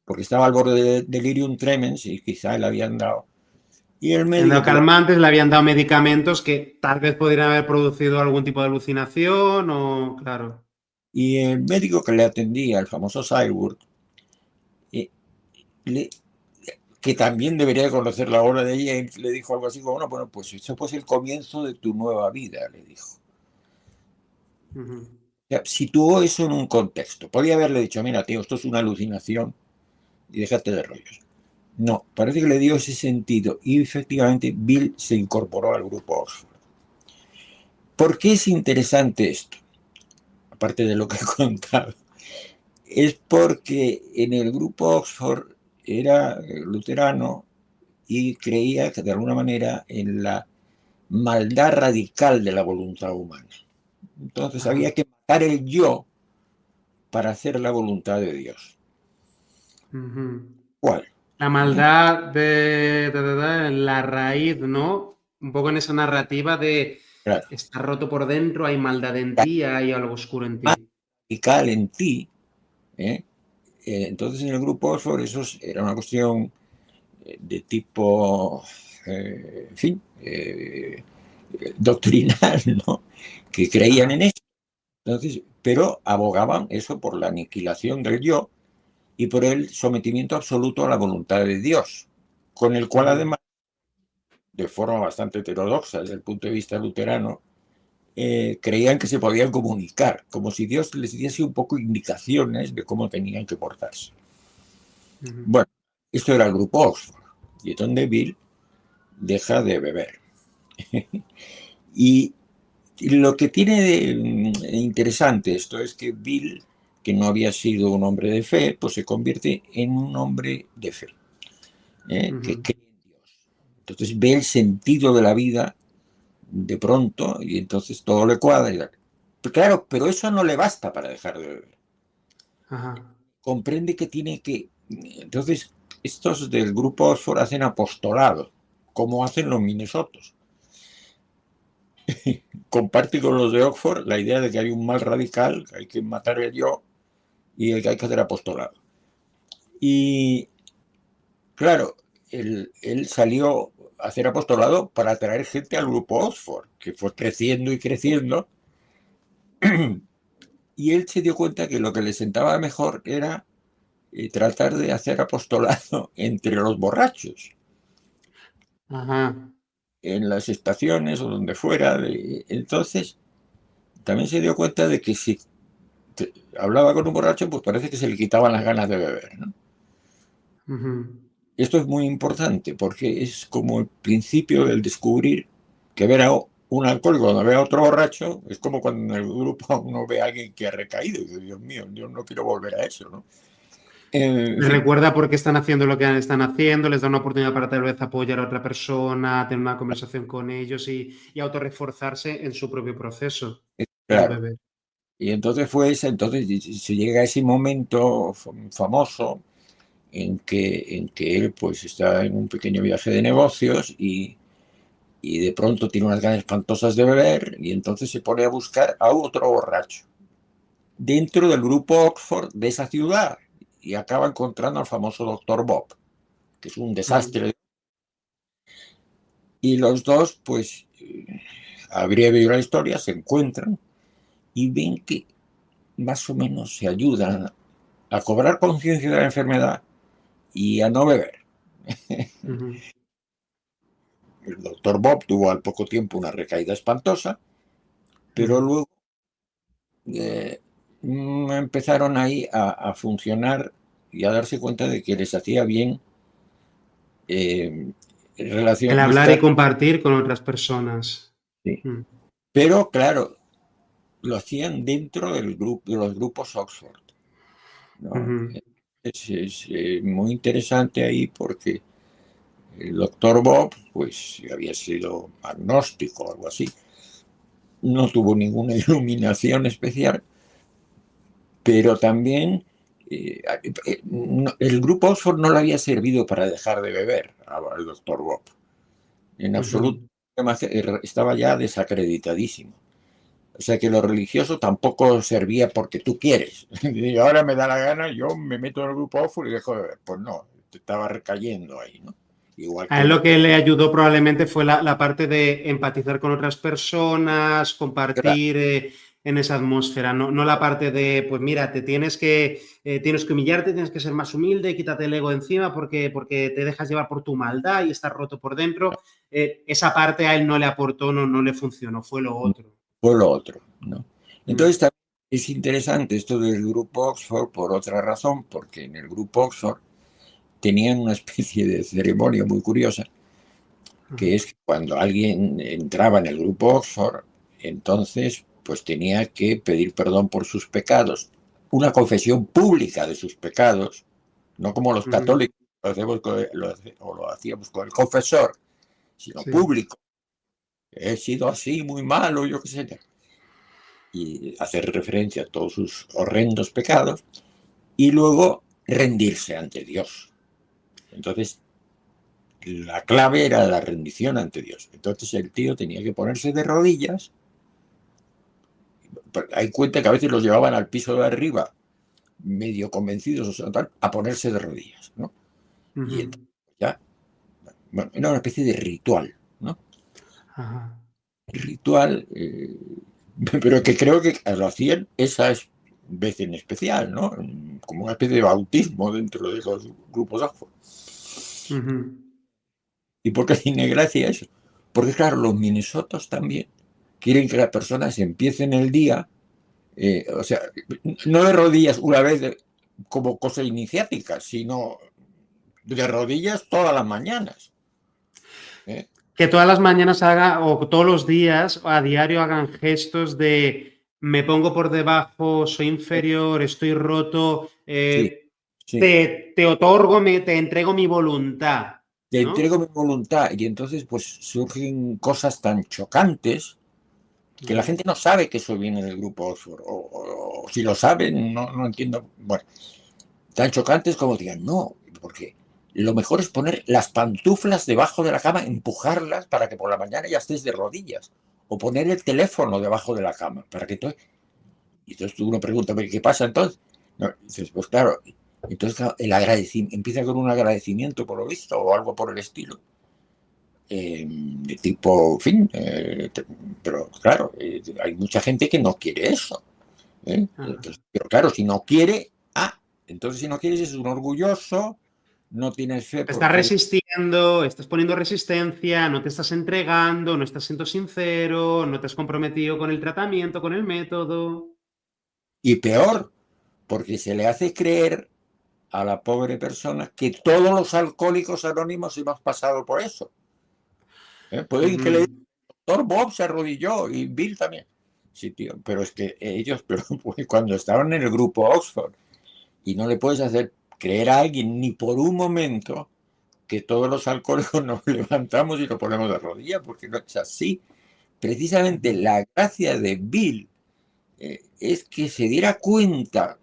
porque estaba al borde de delirium tremens y quizá le habían dado. Y el Le han médico dado que le, calmantes, le habían dado medicamentos que tal vez podrían haber producido algún tipo de alucinación o, claro. y el médico que le atendía, el famoso Cyborg, eh, le, que también debería conocer la obra de James, le dijo algo así como, bueno, pues eso pues el comienzo de tu nueva vida, le dijo. Ujú. O sea, situó eso en un contexto. Podía haberle dicho, mira, tío, esto es una alucinación y déjate de rollos. No, parece que le dio ese sentido y efectivamente Bill se incorporó al grupo Oxford. ¿Por qué es interesante esto? Aparte de lo que he contado, es porque en el grupo Oxford era luterano y creía que de alguna manera en la maldad radical de la voluntad humana. Entonces había Ajá. que matar el yo para hacer la voluntad de Dios. Ujú. ¿Cuál? La ¿Eh? maldad de la raíz, ¿no? Un poco en esa narrativa de Claro, estar roto por dentro, hay maldad en ti, hay algo oscuro en ti. radical en ti. ¿Eh? Entonces en el grupo Oxford eso era una cuestión de tipo, en fin, doctrinal, ¿no? Que creían Ajá. en eso. Entonces, pero abogaban eso por la aniquilación del yo y por el sometimiento absoluto a la voluntad de Dios, con el cual Ujú. además, de forma bastante heterodoxa desde el punto de vista luterano, creían que se podían comunicar, como si Dios les diese un poco indicaciones de cómo tenían que portarse. Ujú. Bueno, esto era el grupo Oxford, y es donde Bill deja de beber. Y lo que tiene de interesante esto es que Bill, que no había sido un hombre de fe, pues se convierte en un hombre de fe, que Ujú. cree en Dios. Entonces ve el sentido de la vida de pronto y entonces todo le cuadra. Claro, pero eso no le basta para dejar de beber. Ajá. Comprende que tiene que... Entonces, estos del grupo Oxford hacen apostolado, como hacen los Minnesotos. Comparte con los de Oxford la idea de que hay un mal radical, que hay que matar el yo y que hay que hacer apostolado. Y claro, él salió a hacer apostolado para atraer gente al grupo Oxford, que fue creciendo y creciendo, y él se dio cuenta que lo que le sentaba mejor era tratar de hacer apostolado entre los borrachos, Ajá. en las estaciones o donde fuera. Entonces, también se dio cuenta de que si hablaba con un borracho, pues parece que se le quitaban las ganas de beber, ¿no? Ujú. Esto es muy importante porque es como el principio del descubrir que ver a un alcohólico cuando ve a otro borracho es como cuando en el grupo uno ve a alguien que ha recaído y dice, Dios mío, yo no quiero volver a eso, ¿no? En Les fin, recuerda por qué están haciendo lo que están haciendo, les da una oportunidad para tal vez apoyar a otra persona, tener una conversación con ellos y autorreforzarse en su propio proceso, el claro. bebé. Y entonces fue ese, entonces se llega a ese momento famoso en que él pues está en un pequeño viaje de negocios y de pronto tiene unas ganas espantosas de beber y entonces se pone a buscar a otro borracho dentro del grupo Oxford de esa ciudad y acaba encontrando al famoso doctor Bob, que es un Ujú. desastre. Y los dos, pues, abrevio la historia, se encuentran y ven que más o menos se ayudan a cobrar conciencia de la enfermedad y a no beber. Ujú. El doctor Bob tuvo al poco tiempo una recaída espantosa, pero Ujú. luego empezaron ahí a funcionar y a darse cuenta de que les hacía bien eh, El relación, hablar y buscar, compartir con otras personas. sí. Mm. Pero claro, lo hacían dentro del grupo, de los grupos Oxford, ¿no? Ujú. Es muy interesante ahí porque el doctor Bob, pues había sido agnóstico o algo así, no tuvo ninguna iluminación especial, pero también el grupo Oxford no le había servido para dejar de beber al doctor Bob. en absoluto. Ujú. Además, estaba ya desacreditadísimo. O sea que lo religioso tampoco servía porque tú quieres. Y ahora me da la gana, yo me meto en el grupo Oxford y dejo de ver. Pues no, te estaba recayendo ahí, ¿no? Igual A que él el lo que le ayudó probablemente fue la parte de empatizar con otras personas, compartir en esa atmósfera, no la parte de, pues mira, tienes que humillarte, tienes que ser más humilde, quítate el ego de encima porque te dejas llevar por tu maldad y estás roto por dentro. Esa parte a él no le aportó, no le funcionó, fue lo otro. fue lo otro, ¿no? Mm, Entonces también es interesante esto del grupo Oxford por otra razón, porque en el grupo Oxford tenían una especie de ceremonia muy curiosa, que es que cuando alguien entraba en el grupo Oxford, entonces pues tenía que pedir perdón por sus pecados, una confesión pública de sus pecados, no como los ujú, católicos lo hacíamos con el confesor, sino sí. público. He sido así, muy malo, yo qué sé, y hacer referencia a todos sus horrendos pecados y luego rendirse ante Dios. Entonces, la clave era la rendición ante Dios. Entonces el tío tenía que ponerse de rodillas. Hay cuenta que a veces los llevaban al piso de arriba, medio convencidos o sea, tal, a ponerse de rodillas, ¿no? Y Ujú, entonces ya, bueno, era una especie de ritual, ¿no? ajá. Ritual, pero que creo que lo hacían esa vez en especial, ¿no? Como una especie de bautismo dentro de los grupos afro. Ujú. ¿Y por qué tiene gracia eso? Porque claro, los minnesotas también quieren que las personas empiecen el día, o sea, no de rodillas una vez como cosa iniciática, sino de rodillas todas las mañanas. ¿Eh? Que todas las mañanas haga, o todos los días, a diario hagan gestos de me pongo por debajo, soy inferior, estoy roto, Sí, sí. te otorgo, te entrego mi voluntad, Te ¿no? entrego mi voluntad y entonces pues surgen cosas tan chocantes que la Ujú, gente no sabe que eso viene del grupo Oxford. O si lo saben, no entiendo. Bueno, tan chocantes como digan, no, porque lo mejor es poner las pantuflas debajo de la cama, empujarlas para que por la mañana ya estés de rodillas. O poner el teléfono debajo de la cama para que tú. Y entonces uno pregunta, ¿qué pasa entonces? No, dices, pues claro, entonces claro, el agradecimiento empieza con un agradecimiento por lo visto o algo por el estilo. De tipo, en fin, pero claro, hay mucha gente que no quiere eso. ajá. Entonces, pero claro, si no quiere, entonces si no quieres es un orgulloso, no tienes fe Te estás porque hay... resistiendo, estás poniendo resistencia, no te estás entregando, no estás siendo sincero, no te has comprometido con el tratamiento, con el método. Y peor, porque se le hace creer a la pobre persona que todos los alcohólicos anónimos hemos pasado por eso. Pueden que le digan, Ujú. doctor Bob se arrodilló y Bill también. Sí, tío, pero es que ellos, pero pues, cuando estaban en el grupo Oxford, y no le puedes hacer creer a alguien ni por un momento que todos los alcohólicos nos levantamos y nos ponemos de rodillas, porque no es así. Precisamente Ujú. la gracia de Bill es que se diera cuenta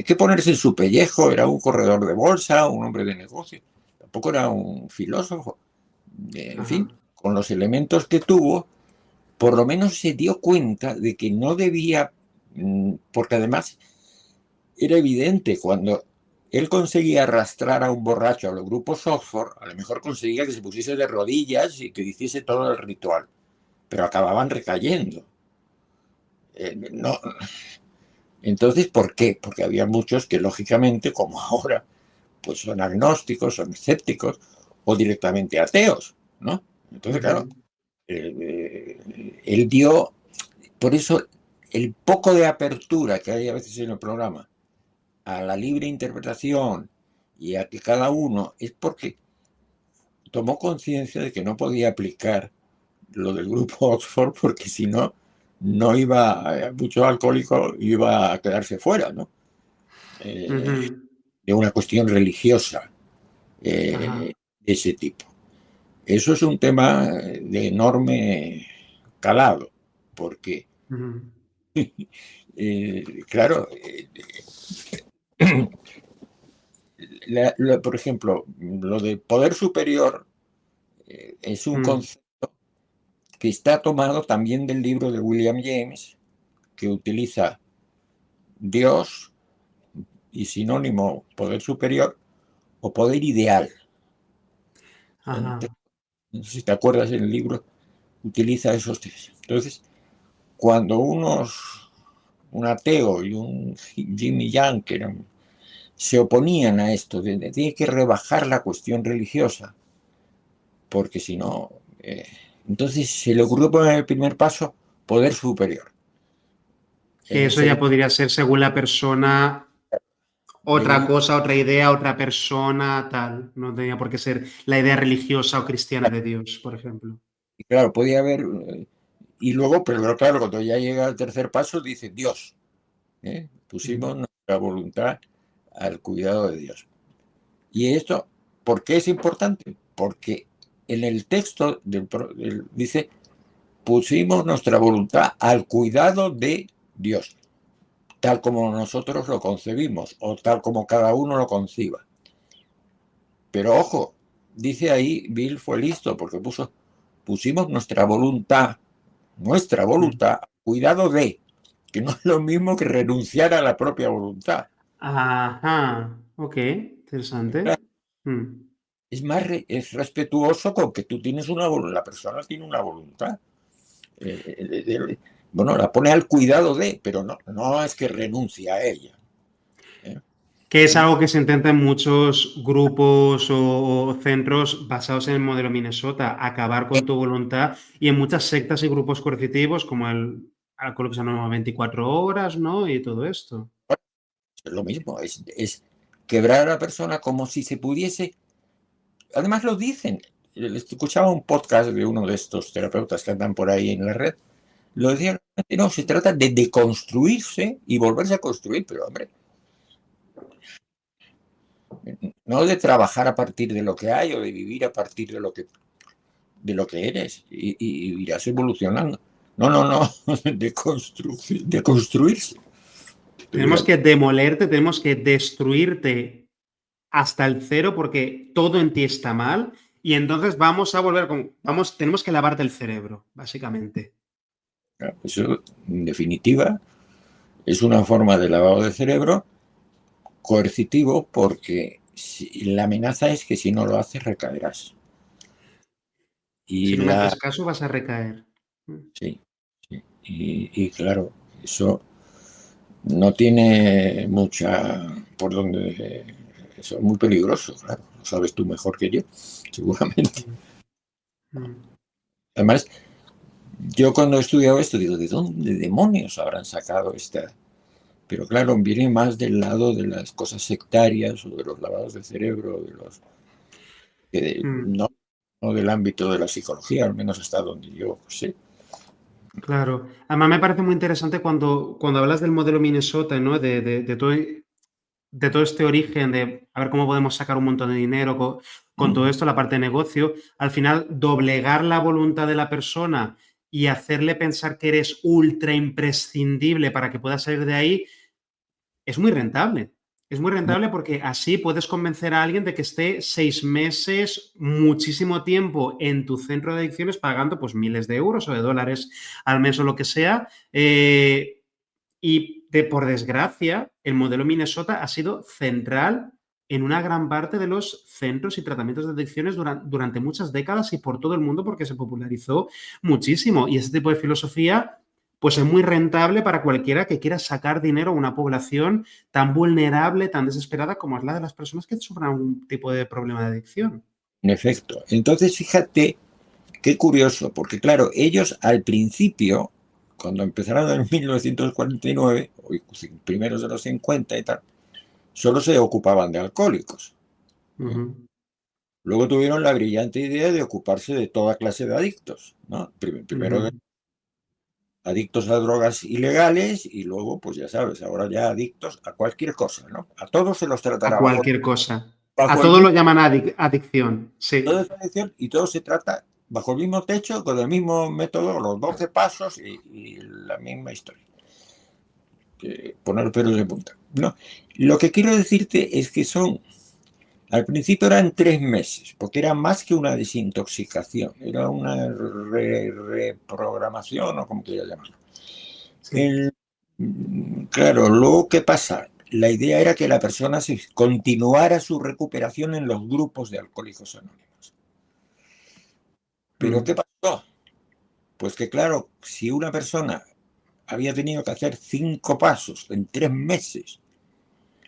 que ponerse en su pellejo, era un corredor de bolsa, un hombre de negocio, tampoco era un filósofo. En Ajá. fin, con los elementos que tuvo, por lo menos se dio cuenta de que no debía, porque además era evidente cuando él conseguía arrastrar a un borracho a los grupos Oxford, a lo mejor conseguía que se pusiese de rodillas y que hiciese todo el ritual, pero acababan recayendo. No. Entonces, ¿por qué? Porque había muchos que, lógicamente, como ahora, pues son agnósticos, son escépticos o directamente ateos, ¿no? Entonces, claro, Ujú. él dio, por eso, el poco de apertura que hay a veces en el programa a la libre interpretación y a que cada uno es porque tomó conciencia de que no podía aplicar lo del grupo Oxford porque si no, no iba, mucho alcohólico iba a quedarse fuera, ¿no? Eh, Ujú. de una cuestión religiosa Ajá. de ese tipo. Eso es un tema de enorme calado, porque, Ujú. claro, por ejemplo, lo de poder superior Es un mm, concepto que está tomado también del libro de William James, que utiliza Dios y sinónimo poder superior o poder ideal. ajá. No sé si te acuerdas, en el libro utiliza esos tres. Entonces, cuando un ateo y un Jimmy Young, que se oponían a esto, de tiene que rebajar la cuestión religiosa, porque si no... entonces se le ocurrió poner el primer paso, poder superior. Que En eso ese ya podría ser según la persona otra medida, cosa, otra idea, otra persona, tal. No tenía por qué ser la idea religiosa o cristiana de Dios, por ejemplo. claro, podía haber... y luego, pero claro, cuando ya llega al tercer paso, dice Dios. Mm. Pusimos nuestra voluntad al cuidado de Dios. Y esto, ¿por qué es importante? Porque en el texto dice, pusimos nuestra voluntad al cuidado de Dios, tal como nosotros lo concebimos o tal como cada uno lo conciba. Pero ojo, dice ahí, Bill fue listo porque pusimos nuestra Mm. voluntad, cuidado de, que no es lo mismo que renunciar a la propia voluntad. Ajá, ok, interesante. Mm. Es más, es respetuoso con que tú tienes la persona tiene una voluntad. Bueno, la pone al cuidado de, pero no es que renuncia a ella. ¿eh? Que es algo que se intenta en muchos grupos o centros basados en el modelo Minnesota, acabar con tu voluntad y en muchas sectas y grupos coercitivos como el alcohol que se llama 24 horas, ¿no? Y todo esto. Es lo mismo, es quebrar a la persona como si se pudiese. Además lo dicen. Escuchaba un podcast de uno de estos terapeutas que andan por ahí en la red. Lo decían, no, se trata de deconstruirse y volverse a construir, pero hombre, no de trabajar a partir de lo que hay o de vivir a partir de lo que eres y irás evolucionando. No, de construirse. Tenemos que demolerte, tenemos que destruirte hasta el cero porque todo en ti está mal y entonces vamos a volver con, vamos, tenemos que lavarte el cerebro, básicamente. Eso, en definitiva, es una forma de lavado de cerebro coercitivo porque la amenaza es que si no lo haces recaerás. Si Y no me haces caso vas a recaer. sí, sí. Y claro, eso no tiene mucha por donde. Eso es muy peligroso, claro. Lo sabes tú mejor que yo, seguramente. Mm, mm. Además, yo cuando he estudiado esto digo, ¿de dónde demonios habrán sacado esta? Pero claro, viene más del lado de las cosas sectarias o de los lavados de cerebro, Mm. no del ámbito de la psicología, al menos hasta donde yo sé. Claro. Además me parece muy interesante cuando hablas del modelo Minnesota, ¿no? De todo este origen, de a ver cómo podemos sacar un montón de dinero con todo esto, la parte de negocio, al final doblegar la voluntad de la persona y hacerle pensar que eres ultra imprescindible para que pueda salir de ahí, es muy rentable. Es muy rentable porque así puedes convencer a alguien de que esté 6 meses, muchísimo tiempo en tu centro de adicciones pagando pues miles de euros o de dólares al mes o lo que sea. Por desgracia, el modelo Minnesota ha sido central en una gran parte de los centros y tratamientos de adicciones durante muchas décadas y por todo el mundo porque se popularizó muchísimo. Y ese tipo de filosofía pues es muy rentable para cualquiera que quiera sacar dinero a una población tan vulnerable, tan desesperada como es la de las personas que sufren algún tipo de problema de adicción. En efecto. Entonces, fíjate qué curioso, porque claro, ellos al principio, cuando empezaron en 1949, o primeros de los 50 y tal, solo se ocupaban de alcohólicos. ¿eh? Ujú, Luego tuvieron la brillante idea de ocuparse de toda clase de adictos, ¿no? Primero de ujú. adictos a drogas ilegales y luego, pues ya sabes, ahora ya adictos a cualquier cosa, ¿no? A todos se los A tratará cualquier cosa. A bajo el todo mismo lo llaman adicción, toda sí. esa adicción y todo se trata bajo el mismo techo, con el mismo método, los 12 pasos y la misma historia. Poner pelos de punta. No, lo que quiero decirte es que son Al principio eran 3 meses, porque era más que una desintoxicación, era una reprogramación o como quieras llamarlo. Sí. Claro, luego, ¿qué pasa? La idea era que la persona continuara su recuperación en los grupos de Alcohólicos Anónimos. ¿Pero qué Mm. pasó? Pues que claro, si una persona había tenido que hacer 5 pasos en 3 meses,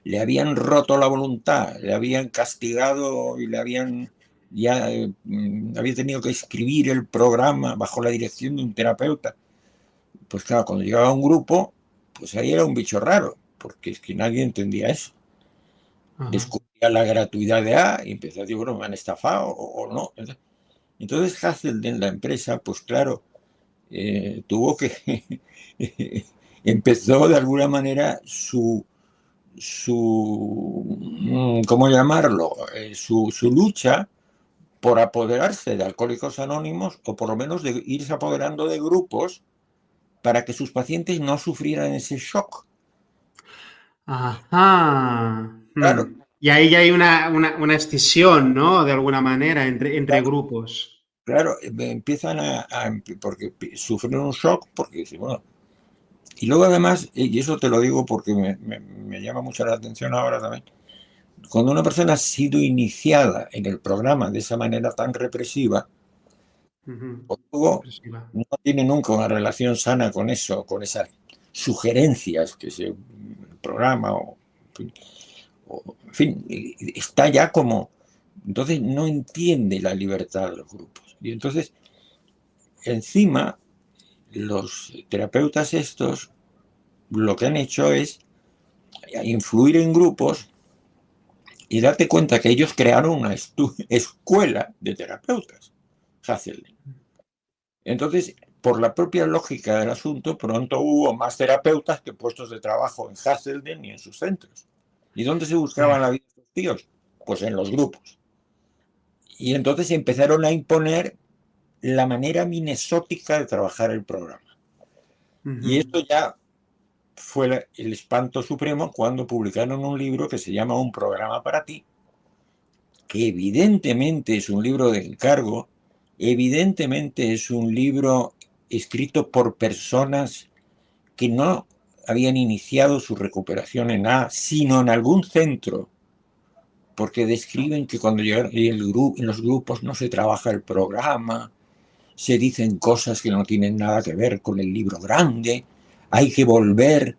le habían roto la voluntad, le habían castigado y le habían ya había tenido que escribir el programa bajo la dirección de un terapeuta. Pues claro, cuando llegaba a un grupo, pues ahí era un bicho raro, porque es que nadie entendía eso. Ajá. Descubría la gratuidad de y empezó a decir, bueno, me han estafado o no. Entonces Hasselden, la empresa, pues claro, tuvo que empezó de alguna manera ¿cómo llamarlo? Su lucha por apoderarse de Alcohólicos Anónimos, o por lo menos de irse apoderando de grupos para que sus pacientes no sufrieran ese shock. Ajá. Claro, Y ahí ya hay una escisión, ¿no? De alguna manera, entre claro, grupos. claro, empiezan porque sufren un shock, porque bueno, y luego además, y eso te lo digo porque me llama mucho la atención ahora también, cuando una persona ha sido iniciada en el programa de esa manera tan represiva, Ujú. pues luego Depresiva. no tiene nunca una relación sana con eso, con esas sugerencias que se el programa en fin, está ya como, entonces no entiende la libertad de los grupos. Y entonces, encima, los terapeutas estos lo que han hecho es influir en grupos y darte cuenta que ellos crearon una escuela de terapeutas, Hasselden. Entonces, por la propia lógica del asunto, pronto hubo más terapeutas que puestos de trabajo en Hasselden y en sus centros. ¿Y dónde se buscaban Ya. la vida de estos tíos? Pues en los grupos. Y entonces empezaron a imponer la manera minnesótica de trabajar el programa. Y Ujú. esto ya fue el espanto supremo cuando publicaron un libro que se llama Un programa para ti, que evidentemente es un libro de encargo, evidentemente es un libro escrito por personas que no habían iniciado su recuperación en sino en algún centro, porque describen que cuando llegan en los grupos no se trabaja el programa, se dicen cosas que no tienen nada que ver con el libro grande, hay que volver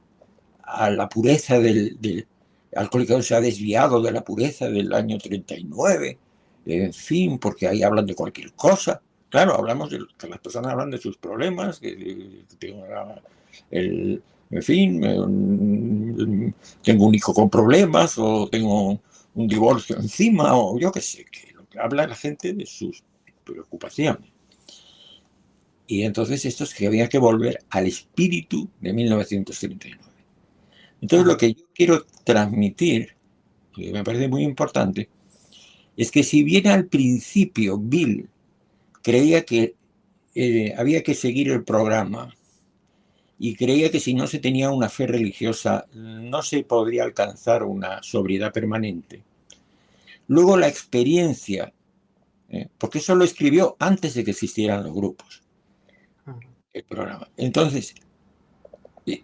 a la pureza del alcohólico, se ha desviado de la pureza del año 39, en fin, porque ahí hablan de cualquier cosa. Claro, hablamos de que las personas hablan de sus problemas, que tengo en fin, tengo un hijo con problemas, o tengo un divorcio encima, o yo qué sé, que lo que habla la gente de sus preocupaciones. Y entonces esto es que había que volver al espíritu de 1939. Entonces lo Ajá. que yo quiero transmitir, que me parece muy importante, es que si bien al principio Bill creía que había que seguir el programa y creía que si no se tenía una fe religiosa no se podría alcanzar una sobriedad permanente, luego la experiencia, porque eso lo escribió antes de que existieran los grupos, Ajá. el programa. Entonces,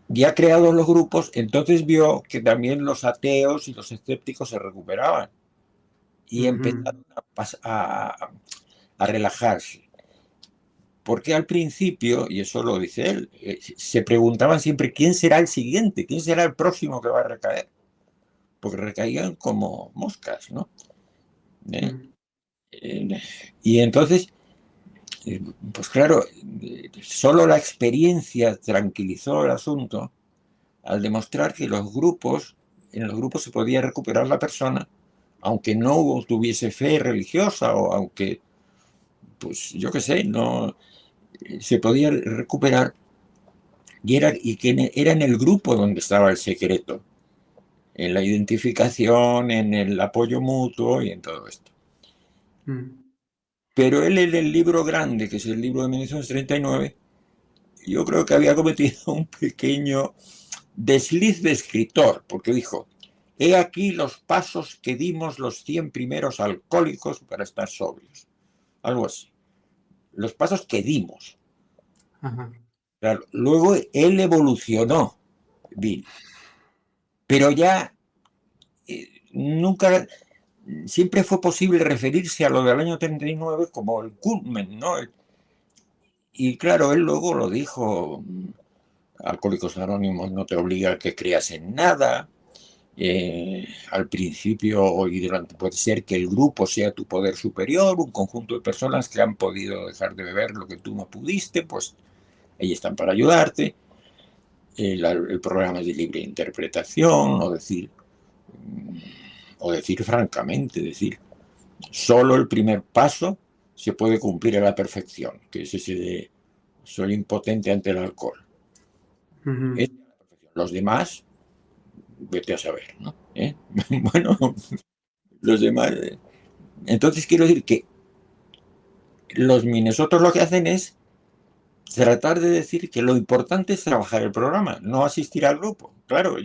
ya creados los grupos, entonces vio que también los ateos y los escépticos se recuperaban y Ujú. empezaron a relajarse. Porque al principio, y eso lo dice él, se preguntaban siempre quién será el siguiente, quién será el próximo que va a recaer, porque recaían como moscas, ¿no? ¿Eh? Mm. Eh, y entonces, pues claro, solo la experiencia tranquilizó el asunto al demostrar que en los grupos se podía recuperar la persona, aunque no tuviese fe religiosa o aunque, pues yo qué sé, no se podía recuperar y que era en el grupo donde estaba el secreto, en la identificación, en el apoyo mutuo y en todo esto. Mm. Pero él en el libro grande, que es el libro de 1939, yo creo que había cometido un pequeño desliz de escritor, porque dijo, He aquí los pasos que dimos los 100 primeros alcohólicos para estar sobrios. Algo así. Los pasos que dimos. Ajá. Claro, luego él evolucionó, Bill, pero ya nunca, siempre fue posible referirse a lo del año 39 como el culmen, ¿no? Y claro, él luego lo dijo, Alcohólicos Anónimos no te obliga a que creas en nada. Al principio y durante puede ser que el grupo sea tu poder superior, un conjunto de personas que han podido dejar de beber lo que tú no pudiste, pues ahí están para ayudarte. El programa es de libre interpretación, o decir francamente, decir, solo el primer paso se puede cumplir a la perfección, que es ese de soy impotente ante el alcohol. Uh-huh. Los demás, vete a saber, ¿no? Bueno, los demás. Entonces quiero decir que los Minnesotos lo que hacen es tratar de decir que lo importante es trabajar el programa, no asistir al grupo. Claro,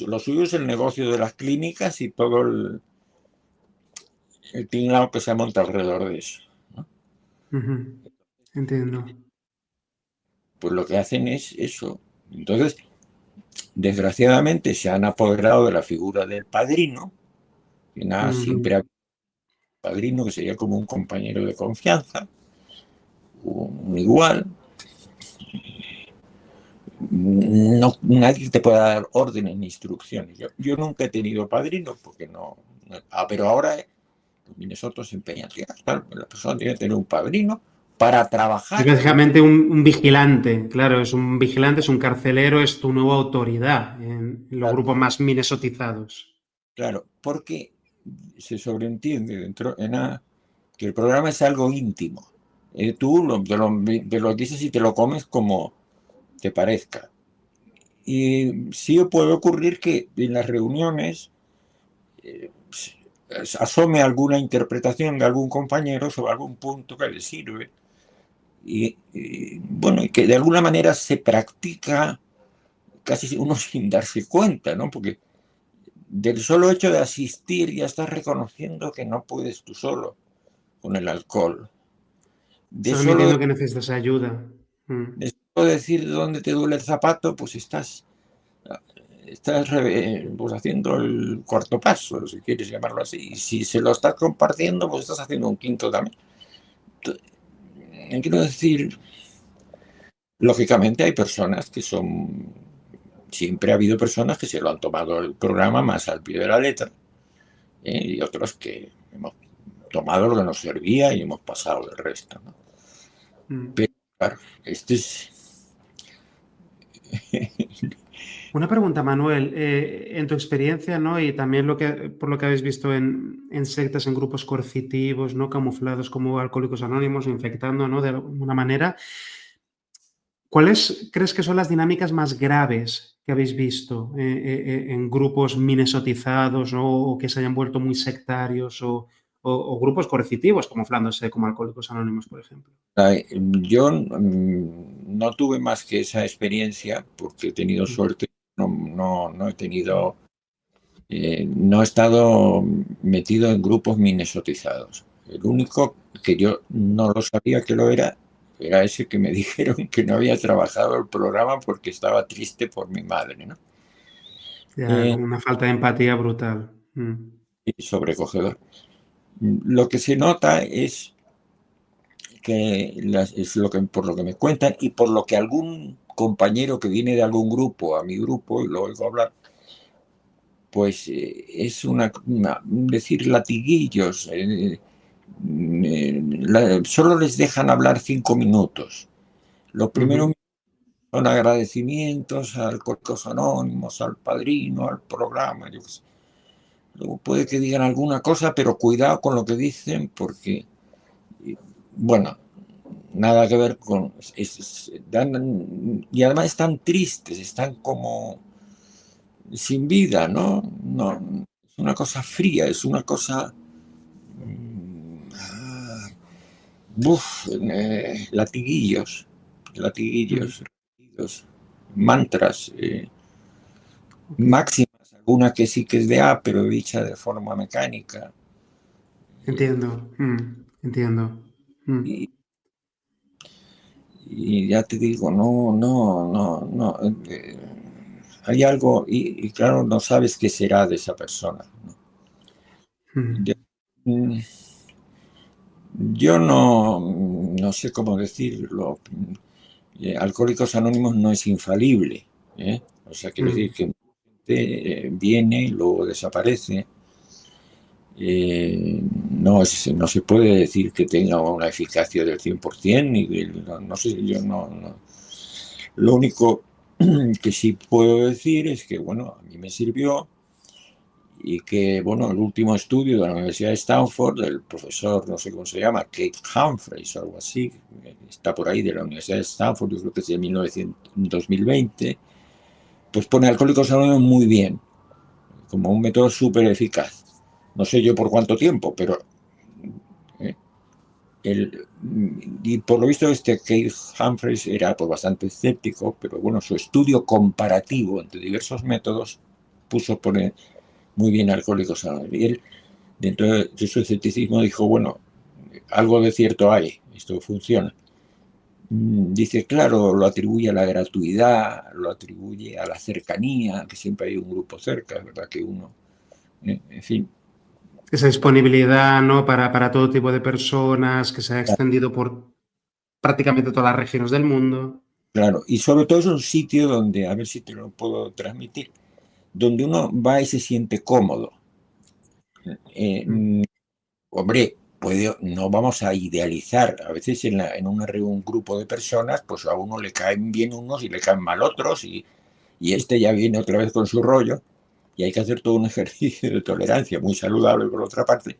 lo suyo es el negocio de las clínicas y todo el tinglao que se monta alrededor de eso, ¿no? Uh-huh. Entiendo. Pues lo que hacen es eso. Entonces, desgraciadamente se han apoderado de la figura del padrino, que nada, Uh-huh. siempre ha habido un padrino que sería como un compañero de confianza, un igual. No, nadie te puede dar órdenes ni instrucciones. Yo nunca he tenido padrino porque pero ahora los Minnesota se empeñan. La persona tiene que tener un padrino para Es trabajar. básicamente un vigilante, claro, es un vigilante, es un carcelero, es tu nueva autoridad en los Claro, grupos más minnesotizados. claro, porque se sobreentiende que el programa es algo íntimo. Tú te lo dices y te lo comes como te parezca. Y sí puede ocurrir que en las reuniones eh, asome alguna interpretación de algún compañero sobre algún punto que le sirve. Bueno, y que de alguna manera se practica casi uno sin darse cuenta, ¿no? Porque del solo hecho de asistir ya estás reconociendo que no puedes tú solo con el alcohol. De Estás solo, admitiendo que necesitas ayuda. Mm. de solo decir dónde te duele el zapato, pues estás pues haciendo el cuarto paso, si quieres llamarlo así. Y si se lo estás compartiendo, pues estás haciendo un quinto también. Quiero decir, lógicamente hay personas que son, siempre ha habido personas que se lo han tomado el programa más al pie de la letra, y otros que hemos tomado lo que nos servía y hemos pasado el resto, ¿no? Mm. Pero claro, este es... Una pregunta, Manuel. En tu experiencia, ¿no? Y también por lo que habéis visto en sectas, en grupos coercitivos, ¿no? Camuflados como Alcohólicos Anónimos, infectando, ¿no? De alguna manera. ¿Cuáles crees que son las dinámicas más graves que habéis visto en grupos minnesotizados, ¿no? O que se hayan vuelto muy sectarios o grupos coercitivos, camuflándose como Alcohólicos Anónimos, por ejemplo? Yo no tuve más que esa experiencia porque he tenido Mm. suerte, no he tenido, no he estado metido en grupos minnesotizados. El único que yo no lo sabía que lo era ese que me dijeron que no había trabajado el programa porque estaba triste por mi madre, ¿no? Ya, Eh, con una falta de empatía brutal. Mm. y sobrecogedor. Lo que se nota es que es por lo que me cuentan y por lo que algún compañero que viene de algún grupo a mi grupo y lo oigo hablar, pues es decir latiguillos. Solo les dejan hablar 5 minutos. Los primeros Ujú. son agradecimientos a Alcohólicos Anónimos, al padrino, al programa. Yo qué sé. Luego puede que digan alguna cosa, pero cuidado con lo que dicen porque, bueno, nada que ver con... y además están tristes, están como sin vida, ¿no? No, es una cosa fría, es una cosa... latiguillos, Mm. latiguillos, mantras, Ok. máximas Una que sí que es de A, pero dicha de forma mecánica. Entiendo. Entiendo. Y, y ya te digo, no. Hay algo, y claro, no sabes qué será de esa persona, ¿no? Yo, Mm. mm, yo no sé cómo decirlo. Alcohólicos Anónimos no es infalible, ¿eh? O sea, quiero decir Mm. que viene y luego desaparece. No se puede decir que tenga una eficacia del 100%, no sé, yo no. Lo único que sí puedo decir es que, bueno, a mí me sirvió y que, bueno, el último estudio de la Universidad de Stanford, del profesor, no sé cómo se llama, Kate Humphreys o algo así, está por ahí de la Universidad de Stanford, yo creo que es de 2020, pues pone Alcohólicos Anónimos muy bien, como un método súper eficaz. No sé yo por cuánto tiempo, pero eh, el, y por lo visto Keith Humphreys era pues, bastante escéptico, pero bueno, su estudio comparativo entre diversos métodos puso pone muy bien Alcohólicos Anónimos. Y él, dentro de su escepticismo, dijo, bueno, algo de cierto hay, esto funciona. Dice, claro, lo atribuye a la gratuidad, lo atribuye a la cercanía, que siempre hay un grupo cerca, es verdad que uno, en fin. Esa disponibilidad, ¿no? Para todo tipo de personas, que se ha extendido por prácticamente todas las regiones del mundo. Claro, y sobre todo es un sitio donde, a ver si te lo puedo transmitir, donde uno va y se siente cómodo. Mm. Hombre, no vamos a idealizar. A veces un grupo de personas, pues a uno le caen bien unos y le caen mal otros, y este ya viene otra vez con su rollo, y hay que hacer todo un ejercicio de tolerancia, muy saludable por otra parte,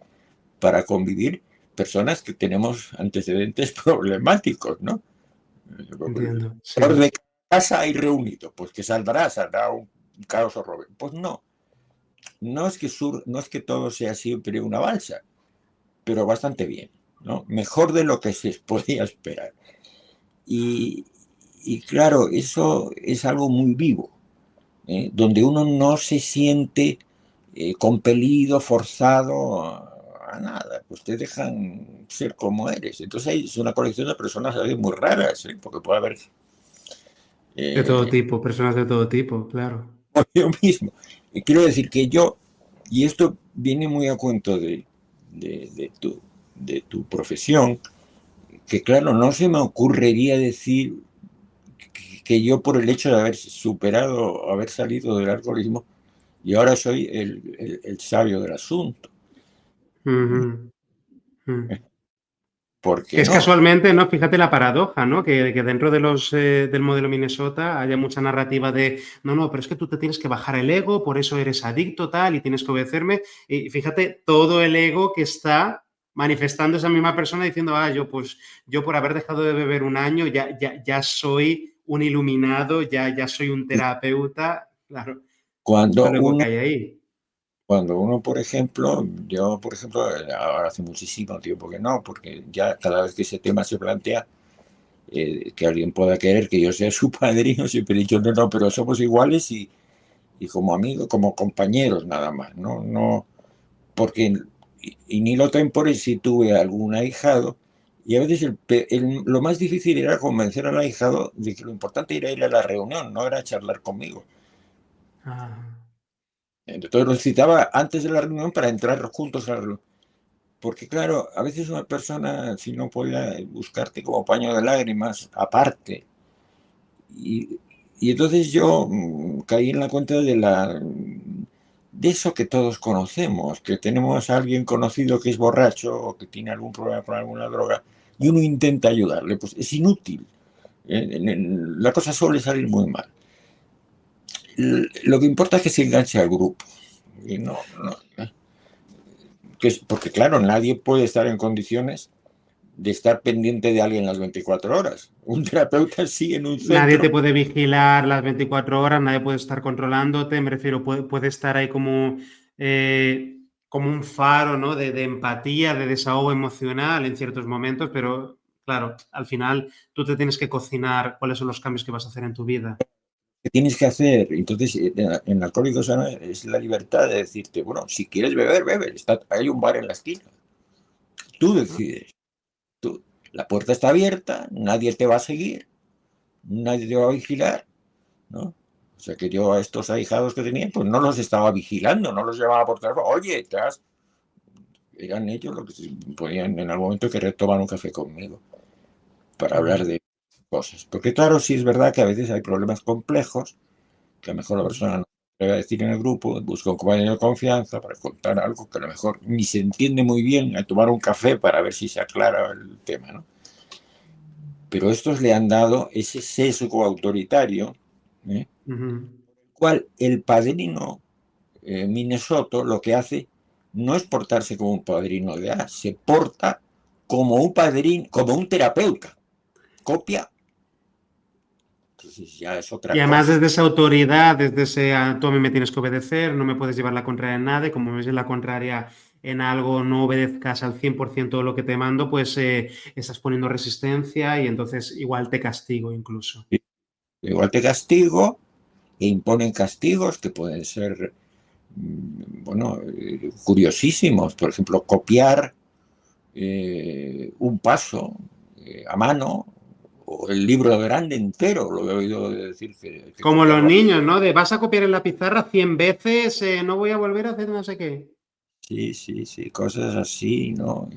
para convivir personas que tenemos antecedentes problemáticos, ¿no? Entiendo, Peor sí. de casa hay reunido, pues que saldrá un caos horror. Pues no es que todo sea siempre una balsa, pero bastante bien, ¿no? Mejor de lo que se podía esperar. Y, y claro, eso es algo muy vivo, donde uno no se siente compelido, forzado a nada, pues te dejan ser como eres. Entonces es una colección de personas a veces muy raras, porque puede haber De todo eh, tipo, personas de todo tipo, claro. yo mismo. Y quiero decir que yo, y esto viene muy a cuento de, de tu, de tu profesión, que claro, no se me ocurriría decir que yo por el hecho de haber superado, haber salido del alcoholismo, y ahora soy el sabio del asunto. Ujú. Mm. ¿Por Que qué es no? casualmente, ¿no? Fíjate la paradoja, ¿no? Que dentro de del modelo Minnesota haya mucha narrativa de, no, pero es que tú te tienes que bajar el ego, por eso eres adicto, tal, y tienes que obedecerme. Y fíjate todo el ego que está manifestando esa misma persona diciendo, yo por haber dejado de beber un año ya soy un iluminado, ya soy un terapeuta. Claro, todo Cuando el ego que uno, hay ahí. cuando uno, por ejemplo, yo, por ejemplo, ahora hace muchísimo tiempo que no, porque ya cada vez que ese tema se plantea, que alguien pueda querer que yo sea su padrino, siempre he dicho, no, pero somos iguales y como amigos, como compañeros nada más, no, porque, y ni lo tempore si tuve algún ahijado, y a veces lo más difícil era convencer al ahijado de que lo importante era ir a la reunión, no era charlar conmigo. Ah, Entonces lo citaba antes de la reunión para entrar juntos a la reunión. Porque claro, a veces una persona, si no podía buscarte como paño de lágrimas, aparte. Y, y entonces yo caí en la cuenta de eso que todos conocemos, que tenemos a alguien conocido que es borracho o que tiene algún problema con alguna droga y uno intenta ayudarle, pues es inútil. La cosa suele salir muy mal. Lo que importa es que se enganche al grupo. Y porque claro, nadie puede estar en condiciones de estar pendiente de alguien las 24 horas. Un terapeuta sí en un nadie centro. te puede vigilar las 24 horas, nadie puede estar controlándote, me refiero, puede estar ahí como un faro, ¿no? De empatía, de desahogo emocional en ciertos momentos, pero claro, al final tú te tienes que cocinar cuáles son los cambios que vas a hacer en tu vida. que tienes que hacer. Entonces, en Alcohólicos Anónimos es la libertad de decirte, bueno, si quieres beber, bebe. Hay un bar en la esquina. Tú ¿no? decides. Tú, la puerta está abierta, nadie te va a seguir, nadie te va a vigilar, ¿no? O sea que yo a estos ahijados que tenía, pues no los estaba vigilando, no los llamaba por teléfono. Oye, eran ellos los que se podían en algún momento querer tomar un café conmigo para hablar Ujú, de cosas. Porque claro, sí es verdad que a veces hay problemas complejos que a lo mejor la ujú. persona no debe decir en el grupo, busca un compañero de confianza para contar algo que a lo mejor ni se entiende muy bien, a tomar un café para ver si se aclara el tema, ¿no? Pero estos le han dado ese sesgo autoritario, ¿eh? Ujú. Cual el padrino Minnesota lo que hace no es portarse como un padrino de A, se porta como un padrino, como un terapeuta, copia, entonces ya es Y otra además cosa. desde esa autoridad, desde ese tú a mí me tienes que obedecer, no me puedes llevar la contraria en nada, y como me ves en la contraria en algo, no obedezcas al 100% de lo que te mando, pues estás poniendo resistencia y entonces igual te castigo incluso. Igual te castigo e imponen castigos que pueden ser, bueno, curiosísimos. Por ejemplo, copiar un paso a mano o el libro grande entero, lo he oído decir que Como los copiarlo. niños, ¿no? De vas a copiar en la pizarra 100 veces, no voy a volver a hacer no sé qué. Sí, sí, sí, cosas así, ¿no?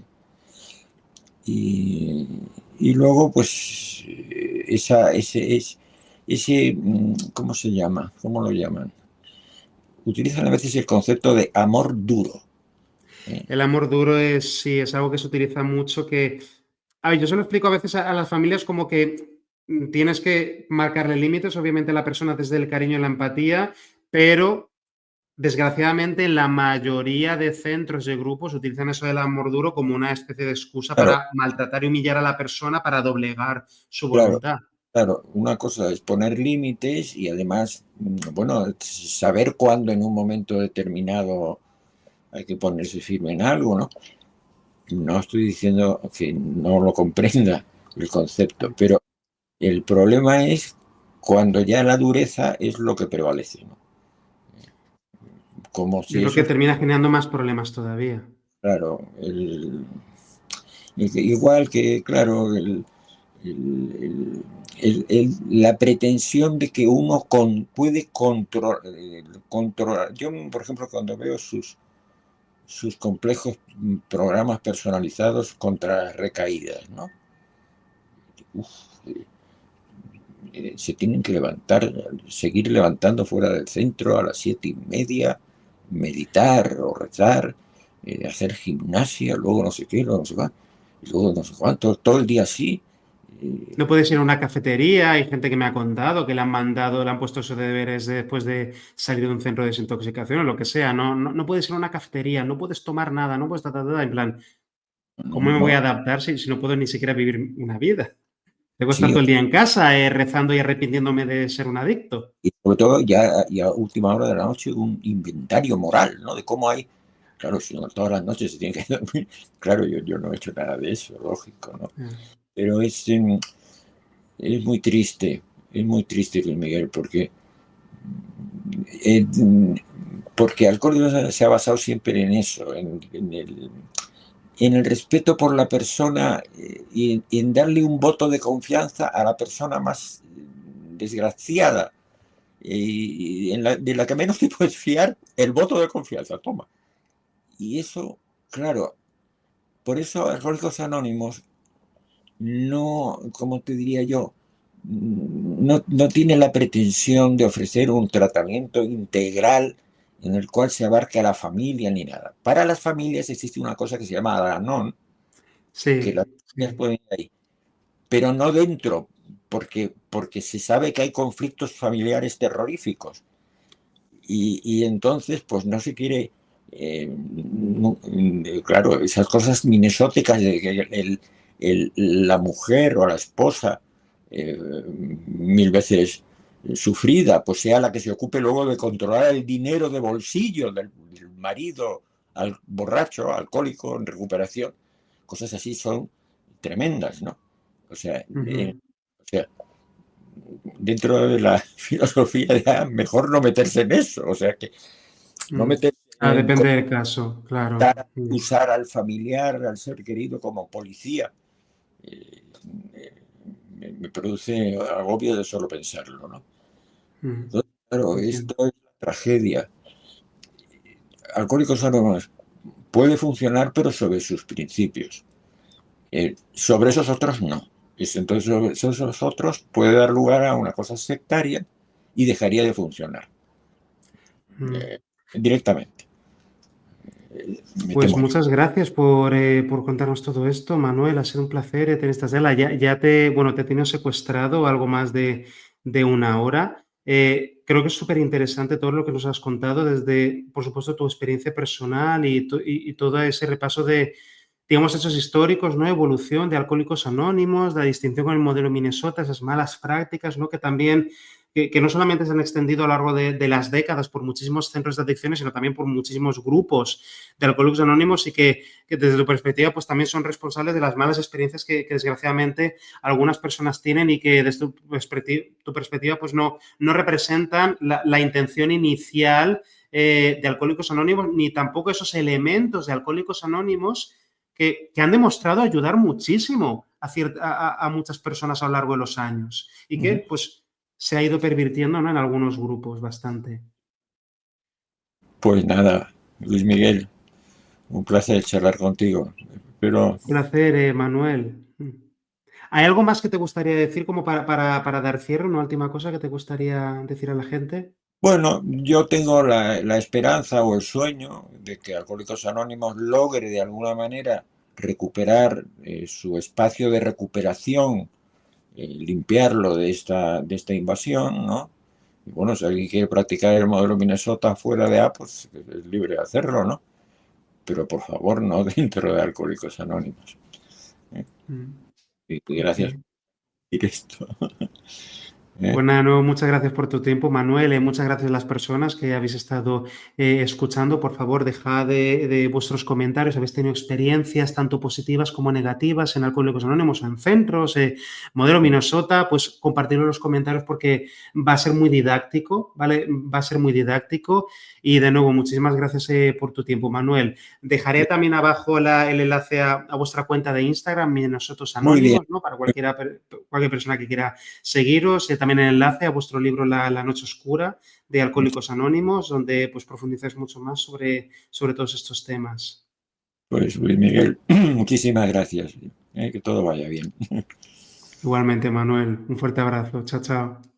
Y, y luego, pues, ¿cómo se llama? ¿Cómo lo llaman? Utilizan a veces el concepto de amor duro. ¿Eh? El amor duro es, sí, es algo que se utiliza mucho que, a ver, yo se lo explico a veces a las familias como que tienes que marcarle límites, obviamente, a la persona desde el cariño y la empatía, pero desgraciadamente en la mayoría de centros y grupos utilizan eso del amor duro como una especie de excusa Claro, para maltratar y humillar a la persona para doblegar su claro, voluntad. claro. Una cosa es poner límites y además, bueno, saber cuándo en un momento determinado hay que ponerse firme en algo, ¿no? No estoy diciendo que no lo comprenda el concepto, pero el problema es cuando ya la dureza es lo que prevalece, ¿no? Como Es si lo que eso, termina generando más problemas todavía. claro, igual que, claro, la pretensión de que uno puede controlar. Yo, por ejemplo, cuando veo sus complejos programas personalizados contra recaídas, ¿no? Uf, se tienen que levantar, seguir levantando fuera del centro a las 7:30, meditar o rezar, hacer gimnasia, luego no sé qué, luego no sé cuánto, y luego no sé cuánto, todo el día así. eh, No puedes ir a una cafetería, hay gente que me ha contado que le han mandado, le han puesto esos deberes después de salir de un centro de desintoxicación o lo que sea. No puedes ir a una cafetería, no puedes tomar nada, no puedes en plan, ¿cómo me voy no, a adaptar si no puedo ni siquiera vivir una vida? Tengo que estar sí, todo el día en casa, rezando y arrepintiéndome de ser un adicto. y sobre todo ya a última hora de la noche un inventario moral, ¿no? De cómo hay, claro, si no todas las noches se tiene que dormir, claro, yo no he hecho nada de eso, lógico, ¿no? Ah, Pero es muy triste, Luis Miguel, eh, porque Alcohólicos se ha basado siempre en eso, en el respeto por la persona y en darle un voto de confianza a la persona más desgraciada de la que menos te puedes fiar, el voto de confianza, toma. Y eso, claro, por eso Alcohólicos Anónimos no, como te diría yo, no tiene la pretensión de ofrecer un tratamiento integral en el cual se abarque a la familia ni nada. Para las familias existe una cosa que se llama Al-Anon, que las sí, familias sí. pueden ir ahí, pero no dentro, porque se sabe que hay conflictos familiares terroríficos y entonces pues no se quiere, claro, esas cosas minnesóticas de que la mujer o la esposa, mil veces sufrida, pues sea la que se ocupe luego de controlar el dinero de bolsillo del marido al borracho, alcohólico, en recuperación. Cosas así son tremendas, ¿no? O sea, Ujú. o sea dentro de la filosofía ya mejor no meterse en eso, o sea que no meterse en Depende del caso, claro. usar al familiar, al ser querido como policía. Eh, me produce agobio de solo pensarlo, ¿no? Entonces, claro, Entiendo. esto es la tragedia. Alcohólicos Anónimos puede funcionar, pero sobre sus principios. Sobre esos otros no. Entonces, sobre esos otros puede dar lugar a una cosa sectaria y dejaría de funcionar Mm. directamente. Me Pues temo. muchas gracias por contarnos todo esto, Manuel. Ha sido un placer tener esta charla. Bueno, te he tenido secuestrado algo más de una hora. Creo que es súper interesante todo lo que nos has contado, desde, por supuesto, tu experiencia personal y todo ese repaso de, digamos, hechos históricos, ¿no? Evolución de Alcohólicos Anónimos, la distinción con el modelo Minnesota, esas malas prácticas, ¿no? Que también, que no solamente se han extendido a lo largo de las décadas por muchísimos centros de adicciones, sino también por muchísimos grupos de Alcohólicos Anónimos y que desde tu perspectiva, pues también son responsables de las malas experiencias que desgraciadamente algunas personas tienen y que desde tu perspectiva, pues no representan la intención inicial de Alcohólicos Anónimos, ni tampoco esos elementos de Alcohólicos Anónimos que han demostrado ayudar muchísimo a muchas personas a lo largo de los años y que pues se ha ido pervirtiendo, ¿no? En algunos grupos bastante. Pues nada, Luis Miguel, un placer charlar contigo. Pero Un placer, Manuel. ¿Hay algo más que te gustaría decir como para dar cierre? ¿Una última cosa que te gustaría decir a la gente? bueno, yo tengo la esperanza o el sueño de que Alcohólicos Anónimos logre de alguna manera recuperar su espacio de recuperación, limpiarlo de esta invasión, ¿no? Y bueno, si alguien quiere practicar el modelo Minnesota fuera de A, pues es libre de hacerlo, ¿no? Pero por favor, no dentro de Alcohólicos Anónimos. ¿Eh? Y Ok. gracias por decir esto. ¿Eh? Pues nada, no, muchas gracias por tu tiempo, Manuel. Muchas gracias a las personas que habéis estado escuchando. Por favor, dejad de vuestros comentarios. Habéis tenido experiencias tanto positivas como negativas en Alcohólicos Anónimos o en centros, modelo Minnesota, pues compartirlo en los comentarios porque va a ser muy didáctico, ¿vale? Va a ser muy didáctico. Y de nuevo, muchísimas gracias por tu tiempo, Manuel. Dejaré también abajo el enlace a vuestra cuenta de Instagram, Minnesotos Muy bien. Anónimos, ¿no? Para cualquier persona que quiera seguiros, también el enlace a vuestro libro La Noche Oscura de Alcohólicos Anónimos, donde pues profundizáis mucho más sobre todos estos temas. Pues Luis Miguel, muchísimas gracias. Que todo vaya bien. Igualmente, Manuel, un fuerte abrazo. Chao, chao.